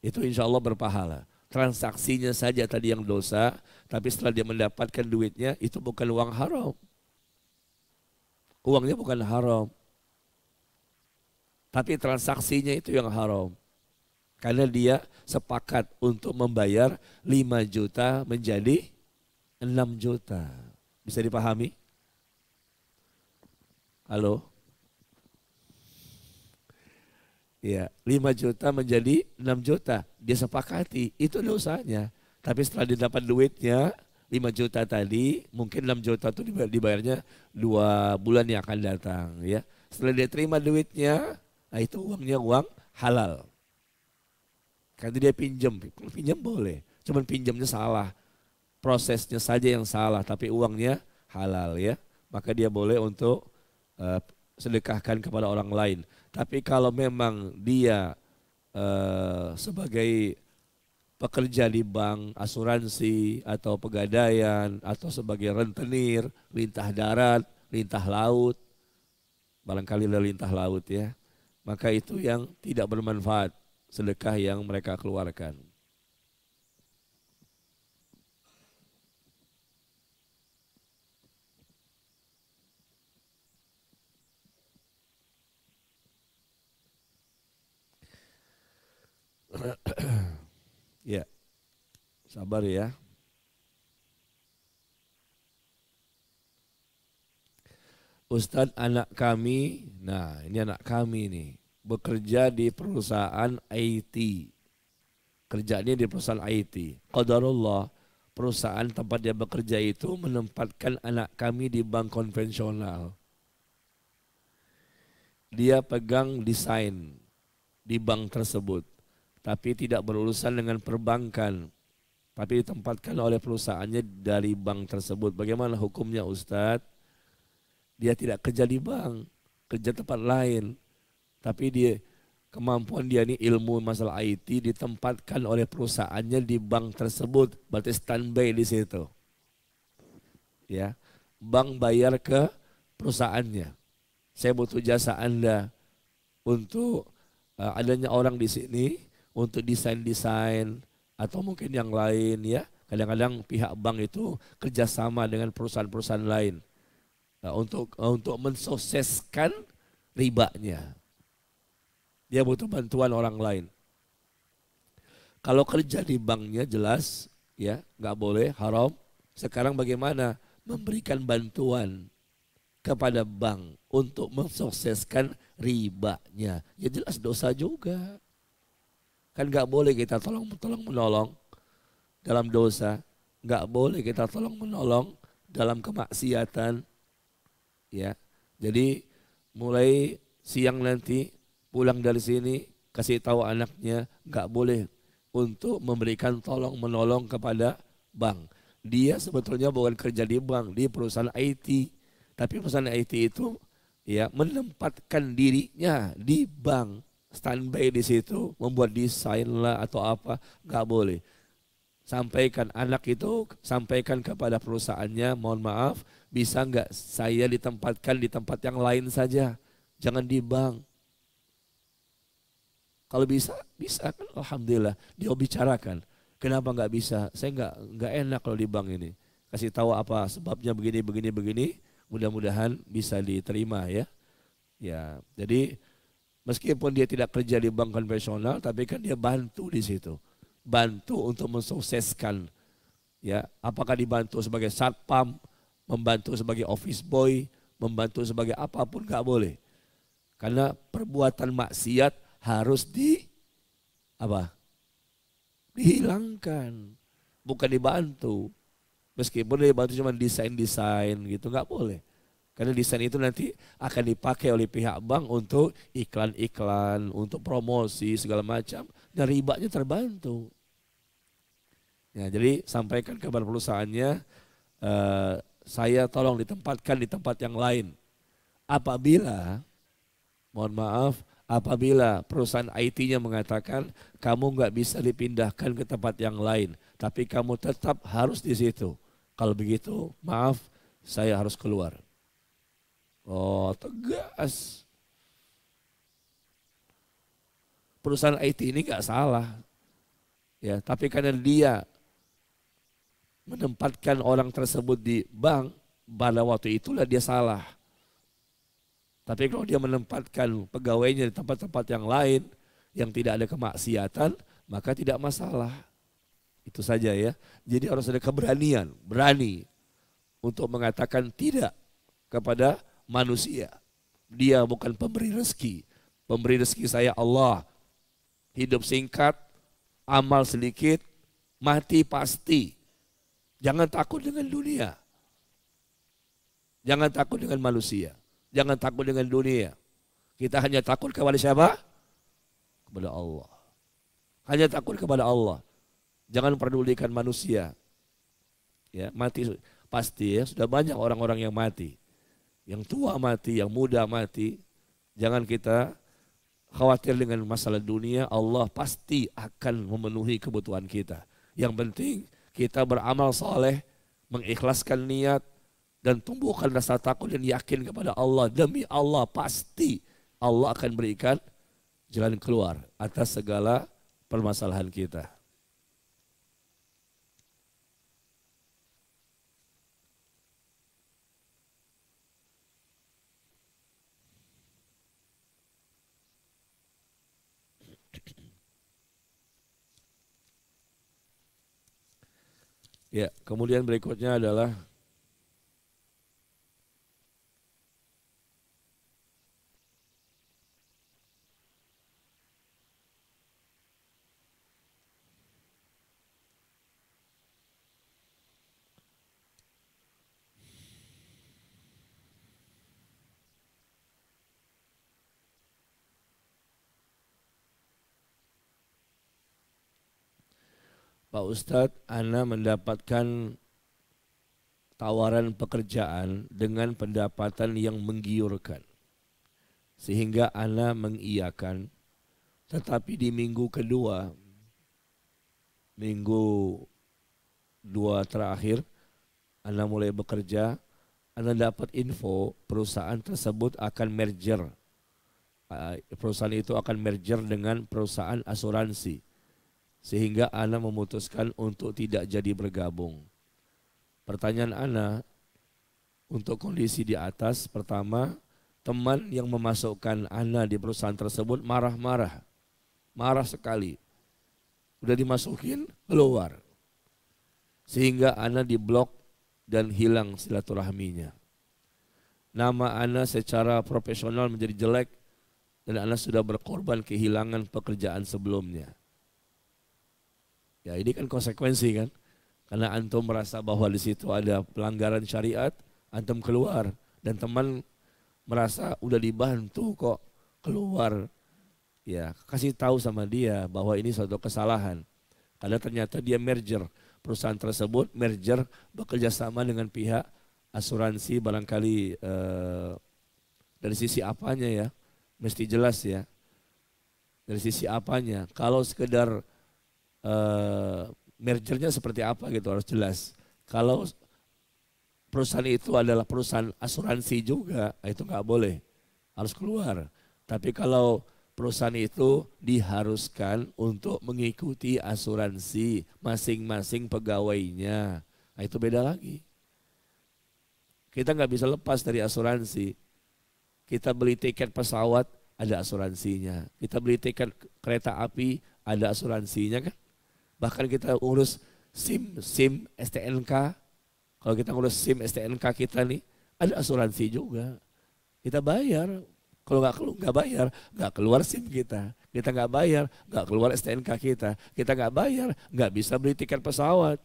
Itu insya Allah berpahala. Transaksinya saja tadi yang dosa, tapi setelah dia mendapatkan duitnya, itu bukan uang haram. Uangnya bukan haram. Tapi transaksinya itu yang haram. Karena dia sepakat untuk membayar 5 juta menjadi 6 juta. Bisa dipahami? Halo? Ya, 5 juta menjadi 6 juta. Dia sepakati, itu dosanya. Tapi setelah dia dapat duitnya, 5 juta tadi, mungkin 6 juta itu dibayarnya 2 bulan yang akan datang. Ya. Setelah dia terima duitnya, nah itu uangnya uang halal. Karena dia pinjam boleh. Cuman pinjamnya salah. Prosesnya saja yang salah, tapi uangnya halal ya. Maka dia boleh untuk sedekahkan kepada orang lain. Tapi kalau memang dia sebagai pekerja di bank, asuransi atau pegadaian atau sebagai rentenir, lintah darat, lintah laut, barangkali lintah laut ya, maka itu yang tidak bermanfaat sedekah yang mereka keluarkan. Ya, sabar ya. Ustadz, anak kami, nah ini anak kami nih, bekerja di perusahaan IT. Kerjanya di perusahaan IT. Qadarullah, perusahaan tempat dia bekerja itu menempatkan anak kami di bank konvensional. Dia pegang desain di bank tersebut, tapi tidak berurusan dengan perbankan, tapi ditempatkan oleh perusahaannya dari bank tersebut. Bagaimana hukumnya Ustadz? Dia tidak kerja di bank, kerja tempat lain, tapi kemampuan dia ini ilmu masalah IT ditempatkan oleh perusahaannya di bank tersebut, berarti standby di situ. Ya, bank bayar ke perusahaannya. Saya butuh jasa Anda untuk adanya orang di sini untuk desain-desain atau mungkin yang lain ya. Kadang-kadang pihak bank itu kerjasama dengan perusahaan-perusahaan lain untuk mensukseskan ribanya. Dia butuh bantuan orang lain. Kalau kerja di banknya jelas ya nggak boleh, haram. Sekarang bagaimana memberikan bantuan kepada bank untuk mensukseskan ribanya? Ya jelas dosa juga. Kan nggak boleh kita tolong menolong dalam dosa, nggak boleh kita tolong menolong dalam kemaksiatan. Ya, jadi mulai siang nanti pulang dari sini kasih tahu anaknya nggak boleh untuk memberikan tolong menolong kepada bank. Dia sebetulnya bukan kerja di bank, di perusahaan IT. Tapi perusahaan IT itu ya menempatkan dirinya di bank, standby di situ, membuat desain lah atau apa, nggak boleh. Sampaikan anak itu, sampaikan kepada perusahaannya, mohon maaf, bisa nggak saya ditempatkan di tempat yang lain saja, jangan di bank. Kalau bisa, bisa kan, alhamdulillah. Dia bicarakan, kenapa nggak bisa? Saya nggak enak kalau di bank ini. Kasih tahu apa sebabnya begini, begini, begini. Mudah-mudahan bisa diterima ya. Ya, jadi meskipun dia tidak kerja di bank konvensional, tapi kan dia bantu di situ, bantu untuk mensukseskan. Ya, apakah dibantu sebagai satpam, membantu sebagai office boy, membantu sebagai apapun nggak boleh. Karena perbuatan maksiat harus apa? Dihilangkan, bukan dibantu. Meskipun dia bantu cuma desain-desain gitu nggak boleh. Karena desain itu nanti akan dipakai oleh pihak bank untuk iklan-iklan, untuk promosi segala macam, dan ribanya terbantu. Ya, jadi sampaikan kepada perusahaannya, saya tolong ditempatkan di tempat yang lain. Apabila, mohon maaf, apabila perusahaan IT-nya mengatakan kamu nggak bisa dipindahkan ke tempat yang lain, tapi kamu tetap harus di situ. Kalau begitu, maaf, saya harus keluar. Oh, tegas. Perusahaan IT ini nggak salah, ya. Tapi karena dia menempatkan orang tersebut di bank, pada waktu itulah dia salah. Tapi kalau dia menempatkan pegawainya di tempat-tempat yang lain yang tidak ada kemaksiatan, maka tidak masalah. Itu saja ya. Jadi harus ada keberanian, berani untuk mengatakan tidak kepada manusia. Dia bukan pemberi rezeki. Pemberi rezeki saya Allah. Hidup singkat, amal sedikit, mati pasti. Jangan takut dengan dunia. Jangan takut dengan manusia. Jangan takut dengan dunia. Kita hanya takut kepada siapa? Kepada Allah. Hanya takut kepada Allah. Jangan pedulikan manusia. Ya, mati pasti ya, sudah banyak orang-orang yang mati. Yang tua mati, yang muda mati. Jangan kita khawatir dengan masalah dunia. Allah pasti akan memenuhi kebutuhan kita. Yang penting kita beramal soleh, mengikhlaskan niat, dan tumbuhkan rasa takut dan yakin kepada Allah. Demi Allah pasti Allah akan berikan jalan keluar atas segala permasalahan kita. Ya, kemudian berikutnya adalah Pak Ustadz, Ana mendapatkan tawaran pekerjaan dengan pendapatan yang menggiurkan. Sehingga Ana mengiyakan, tetapi di minggu kedua, minggu 2 terakhir, Ana mulai bekerja, Ana dapat info perusahaan tersebut akan merger. Perusahaan itu akan merger dengan perusahaan asuransi. Sehingga Ana memutuskan untuk tidak jadi bergabung. Pertanyaan Ana, untuk kondisi di atas, pertama, teman yang memasukkan Ana di perusahaan tersebut marah-marah. Marah sekali. Udah dimasukin, keluar. Sehingga Ana diblok dan hilang silaturahminya. Nama Ana secara profesional menjadi jelek dan Ana sudah berkorban kehilangan pekerjaan sebelumnya. Ya, ini kan konsekuensi kan. Karena antum merasa bahwa di situ ada pelanggaran syariat, antum keluar dan teman merasa udah dibantu kok keluar, ya kasih tahu sama dia bahwa ini suatu kesalahan. Karena ternyata dia merger, perusahaan tersebut merger bekerja sama dengan pihak asuransi, barangkali dari sisi apanya ya, mesti jelas ya. Dari sisi apanya, kalau sekedar mergernya seperti apa gitu harus jelas. Kalau perusahaan itu adalah perusahaan asuransi juga, itu nggak boleh, harus keluar. Tapi kalau perusahaan itu diharuskan untuk mengikuti asuransi masing-masing pegawainya, nah itu beda lagi. Kita nggak bisa lepas dari asuransi. Kita beli tiket pesawat, ada asuransinya. Kita beli tiket kereta api, ada asuransinya kan. Bahkan kita urus SIM STNK. Kalau kita ngurus SIM STNK kita nih, ada asuransi juga. Kita bayar. Kalau nggak bayar, nggak keluar SIM kita. Kita nggak bayar, nggak keluar STNK kita. Kita nggak bayar, nggak bisa beli tiket pesawat.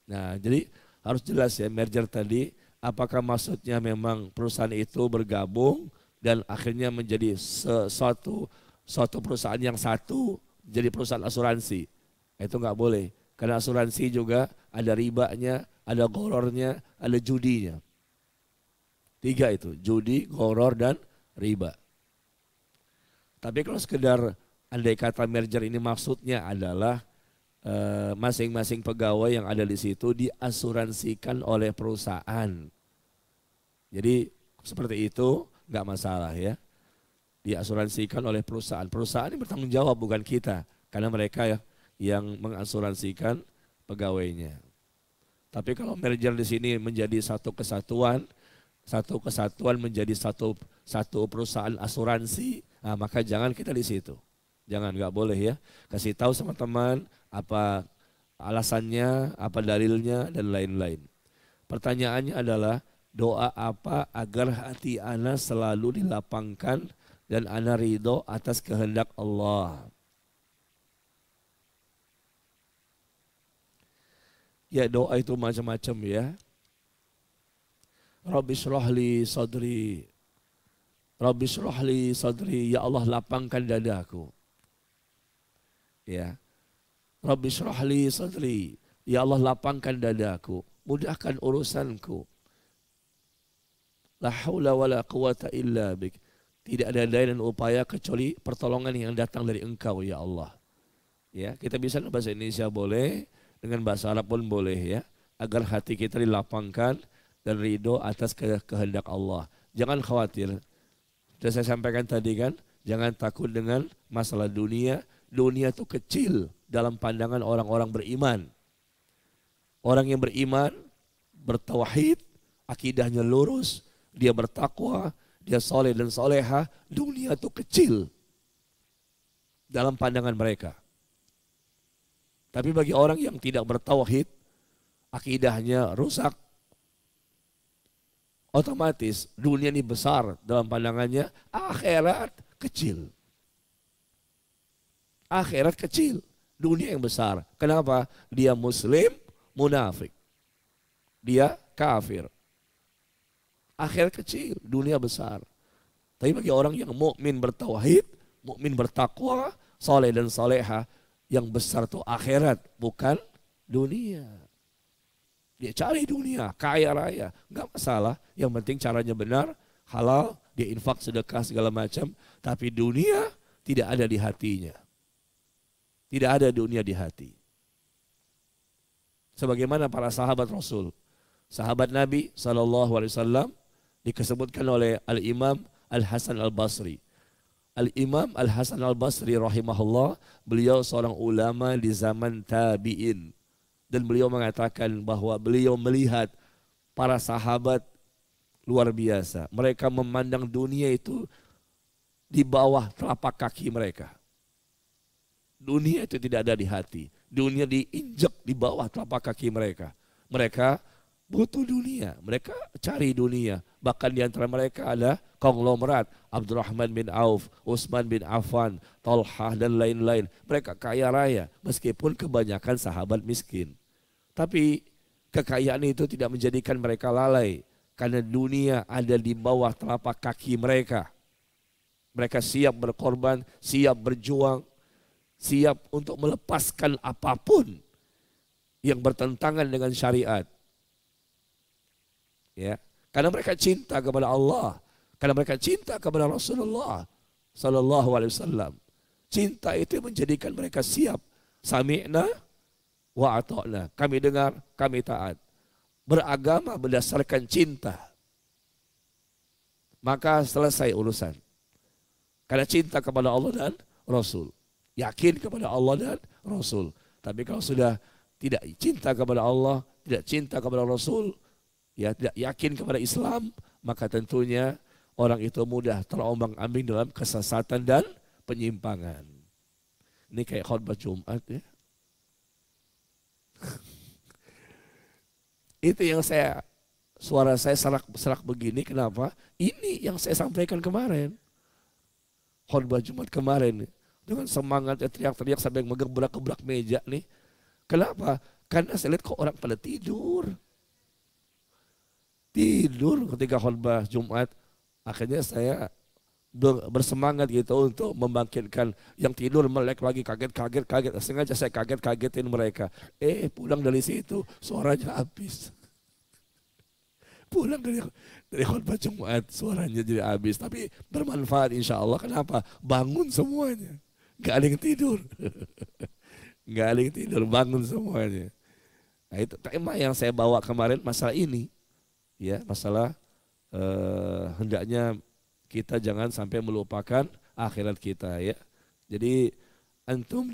Nah, jadi harus jelas ya merger tadi. Apakah maksudnya memang perusahaan itu bergabung dan akhirnya menjadi suatu perusahaan yang satu, jadi perusahaan asuransi. Itu nggak boleh. Karena asuransi juga ada ribanya, ada gorornya, ada judinya. 3 itu, judi, goror, dan riba. Tapi kalau sekedar andai kata merger ini maksudnya adalah masing-masing pegawai yang ada di situ diasuransikan oleh perusahaan. Jadi seperti itu nggak masalah ya. Diasuransikan oleh perusahaan. Perusahaan ini bertanggung jawab bukan kita. Karena mereka ya yang mengasuransikan pegawainya. Tapi kalau merger di sini menjadi satu kesatuan menjadi satu perusahaan asuransi, nah maka jangan kita di situ. Jangan, nggak boleh ya. Kasih tahu sama teman apa alasannya, apa dalilnya dan lain-lain. Pertanyaannya adalah doa apa agar hati ana selalu dilapangkan dan ana ridho atas kehendak Allah. Ya doa itu macam-macam ya. Rabbi shrahli sadri. Rabbi shrahli sadri. Ya Allah lapangkan dadaku. Ya. Rabbi shrahli sadri. Ya Allah lapangkan dadaku. Mudahkan urusanku. La haula wa la quwata illa bik. Tidak ada daya dan upaya kecuali pertolongan yang datang dari Engkau ya Allah. Ya, kita bisa bahasa Indonesia boleh. Dengan bahasa Arab pun boleh ya. Agar hati kita dilapangkan dan ridho atas kehendak Allah. Jangan khawatir. Sudah saya sampaikan tadi kan. Jangan takut dengan masalah dunia. Dunia itu kecil dalam pandangan orang-orang beriman. Orang yang beriman, bertauhid, akidahnya lurus, dia bertakwa, dia soleh dan soleha. Dunia itu kecil dalam pandangan mereka. Tapi bagi orang yang tidak bertauhid, akidahnya rusak, otomatis dunia ini besar dalam pandangannya, akhirat kecil. Akhirat kecil, dunia yang besar. Kenapa? Dia muslim, munafik. Dia kafir. Akhirat kecil, dunia besar. Tapi bagi orang yang mukmin bertauhid, mukmin bertakwa, soleh dan soleha, yang besar itu akhirat, bukan dunia. Dia cari dunia, kaya raya, nggak masalah. Yang penting caranya benar, halal, dia infak, sedekah segala macam. Tapi dunia tidak ada di hatinya. Tidak ada dunia di hati. Sebagaimana para sahabat Rasul, sahabat Nabi SAW disebutkan oleh Al-Imam Al-Hasan Al-Basri. Al-Imam Al-Hasan Al-Basri rahimahullah, beliau seorang ulama di zaman tabi'in. Dan beliau mengatakan bahwa beliau melihat para sahabat luar biasa. Mereka memandang dunia itu di bawah telapak kaki mereka. Dunia itu tidak ada di hati. Dunia diinjak di bawah telapak kaki mereka. Mereka butuh dunia, mereka cari dunia. Bahkan di antara mereka ada konglomerat, Abdurrahman bin Auf, Utsman bin Affan, Talhah dan lain-lain. Mereka kaya raya meskipun kebanyakan sahabat miskin. Tapi kekayaan itu tidak menjadikan mereka lalai. Karena dunia ada di bawah telapak kaki mereka. Mereka siap berkorban, siap berjuang, siap untuk melepaskan apapun yang bertentangan dengan syariat. Ya, karena mereka cinta kepada Allah, karena mereka cinta kepada Rasulullah sallallahu alaihi wasallam. Cinta itu menjadikan mereka siap. Sami'na wa ata'na. Kami dengar, kami taat. Beragama berdasarkan cinta. Maka selesai urusan. Karena cinta kepada Allah dan Rasul. Yakin kepada Allah dan Rasul. Tapi kalau sudah tidak cinta kepada Allah, tidak cinta kepada Rasul, ya tidak yakin kepada Islam, maka tentunya orang itu mudah terombang-ambing dalam kesesatan dan penyimpangan. Ini kayak khutbah Jumat ya. Itu yang suara saya serak begini, kenapa? Ini yang saya sampaikan kemarin. Khutbah Jumat kemarin. Dengan semangat teriak-teriak sampai ngegebrak-gebrak meja nih. Kenapa? Karena saya lihat kok orang pada tidur. Tidur ketika khutbah Jumat. Akhirnya saya bersemangat gitu untuk membangkitkan yang tidur, melek lagi kaget. Sengaja saya kagetin mereka. Pulang dari situ suaranya habis. Pulang dari khutbah Jumat suaranya jadi habis. Tapi bermanfaat insya Allah. Kenapa? Bangun semuanya. Gak ada yang tidur. Gak ada yang tidur, bangun semuanya. Nah itu tema yang saya bawa kemarin masalah ini. Ya, masalah hendaknya kita jangan sampai melupakan akhirat kita ya. Jadi antum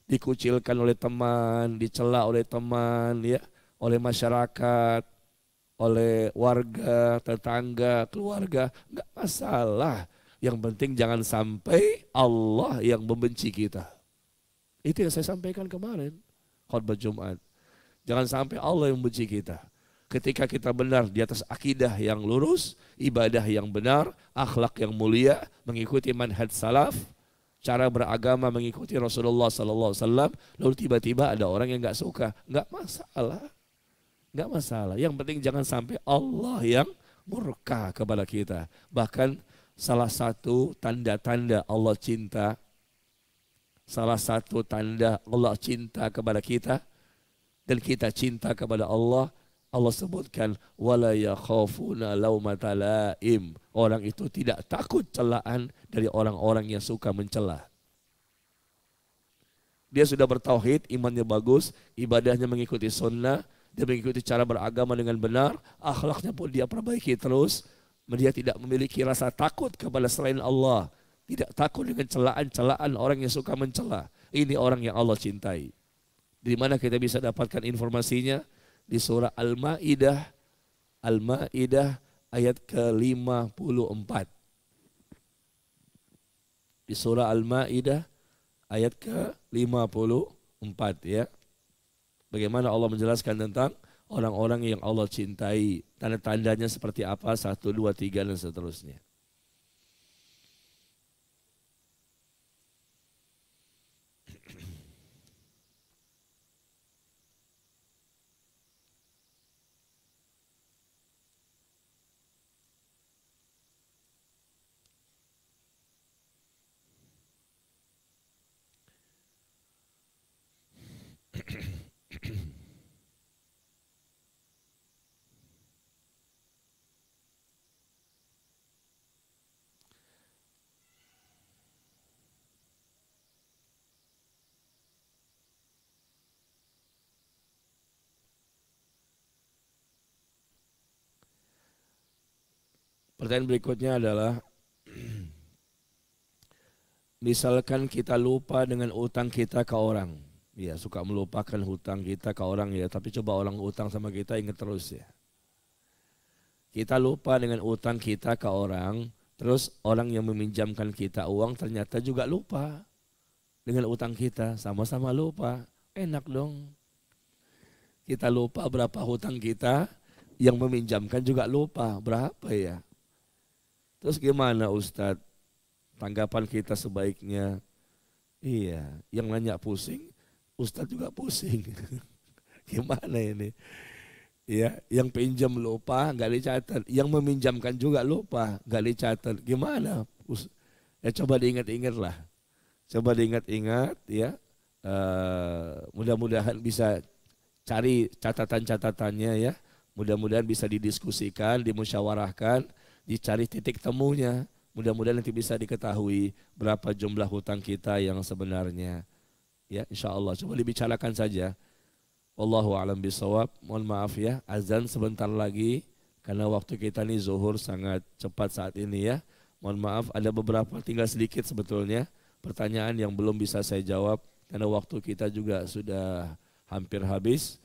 dikucilkan oleh teman, dicela oleh teman ya, oleh masyarakat, oleh warga, tetangga, keluarga, enggak masalah. Yang penting jangan sampai Allah yang membenci kita. Itu yang saya sampaikan kemarin khutbah Jumat. Jangan sampai Allah yang membenci kita. Ketika kita benar di atas akidah yang lurus, ibadah yang benar, akhlak yang mulia, mengikuti manhaj salaf, cara beragama mengikuti Rasulullah sallallahu alaihi wasallam, lalu tiba-tiba ada orang yang enggak suka, enggak masalah. Enggak masalah. Yang penting jangan sampai Allah yang murka kepada kita. Bahkan salah satu tanda-tanda Allah cinta, salah satu tanda Allah cinta kepada kita dan kita cinta kepada Allah, Allah sebutkan wala yakhafuna laumata laim. Orang itu tidak takut celaan dari orang-orang yang suka mencela. Dia sudah bertauhid, imannya bagus, ibadahnya mengikuti sunnah, dia mengikuti cara beragama dengan benar, akhlaknya pun dia perbaiki terus. Dia tidak memiliki rasa takut kepada selain Allah. Tidak takut dengan celaan-celaan orang yang suka mencela. Ini orang yang Allah cintai. Di mana kita bisa dapatkan informasinya? Di surah Al-Ma'idah. Al-Ma'idah ayat ke-54. Di surah Al-Ma'idah ayat ke-54 ya. Bagaimana Allah menjelaskan tentang orang-orang yang Allah cintai. Tanda-tandanya seperti apa? 1, 2, 3 dan seterusnya. Pertanyaan berikutnya adalah, misalkan kita lupa dengan utang kita ke orang. Ya, suka melupakan hutang kita ke orang ya, tapi coba orang utang sama kita ingat terus ya. Kita lupa dengan utang kita ke orang, terus orang yang meminjamkan kita uang ternyata juga lupa dengan utang kita, sama-sama lupa. Enak dong. Kita lupa berapa hutang kita, yang meminjamkan juga lupa berapa ya. Terus gimana Ustadz? Tanggapan kita sebaiknya, iya, yang nanya pusing, Ustadz juga pusing. Gimana ini? Ya, yang pinjam lupa nggak dicatat, yang meminjamkan juga lupa nggak dicatat. Gimana? Ya coba diingat-ingat lah. Coba diingat-ingat ya. Mudah-mudahan bisa cari catatan-catatannya ya. Mudah-mudahan bisa didiskusikan, dimusyawarahkan, dicari titik temunya. Mudah-mudahan nanti bisa diketahui berapa jumlah hutang kita yang sebenarnya. Ya, insya Allah. Coba dibicarakan saja. Wallahu a'lam bishawab. Mohon maaf ya, azan sebentar lagi karena waktu kita nih zuhur sangat cepat saat ini ya. Mohon maaf, ada beberapa tinggal sedikit sebetulnya pertanyaan yang belum bisa saya jawab karena waktu kita juga sudah hampir habis.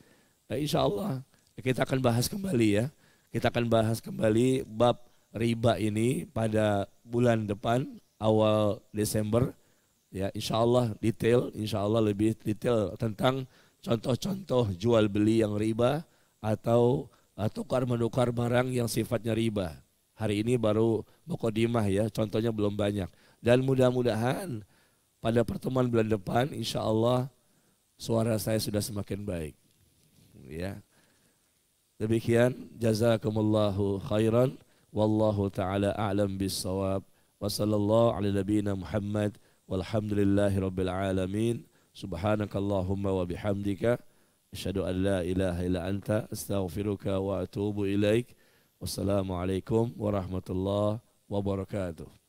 Nah, insya Allah kita akan bahas kembali ya. Kita akan bahas kembali bab riba ini pada bulan depan awal Desember. Ya, insya Allah detail, insya Allah lebih detail tentang contoh-contoh jual beli yang riba atau tukar menukar barang yang sifatnya riba. Hari ini baru mukadimah ya, contohnya belum banyak. Dan mudah-mudahan pada pertemuan bulan depan insya Allah suara saya sudah semakin baik. Ya. Demikian, jazakumullahu khairan, wallahu taala a'lam bis-shawab. Wa sallallahu ala nabiyyina Muhammad walhamdulillahi rabbil alamin. Subhanakallahumma wa bihamdika asyhadu an la ilaha illa anta astaghfiruka wa atubu ilaik. Wassalamualaikum warahmatullahi wabarakatuh.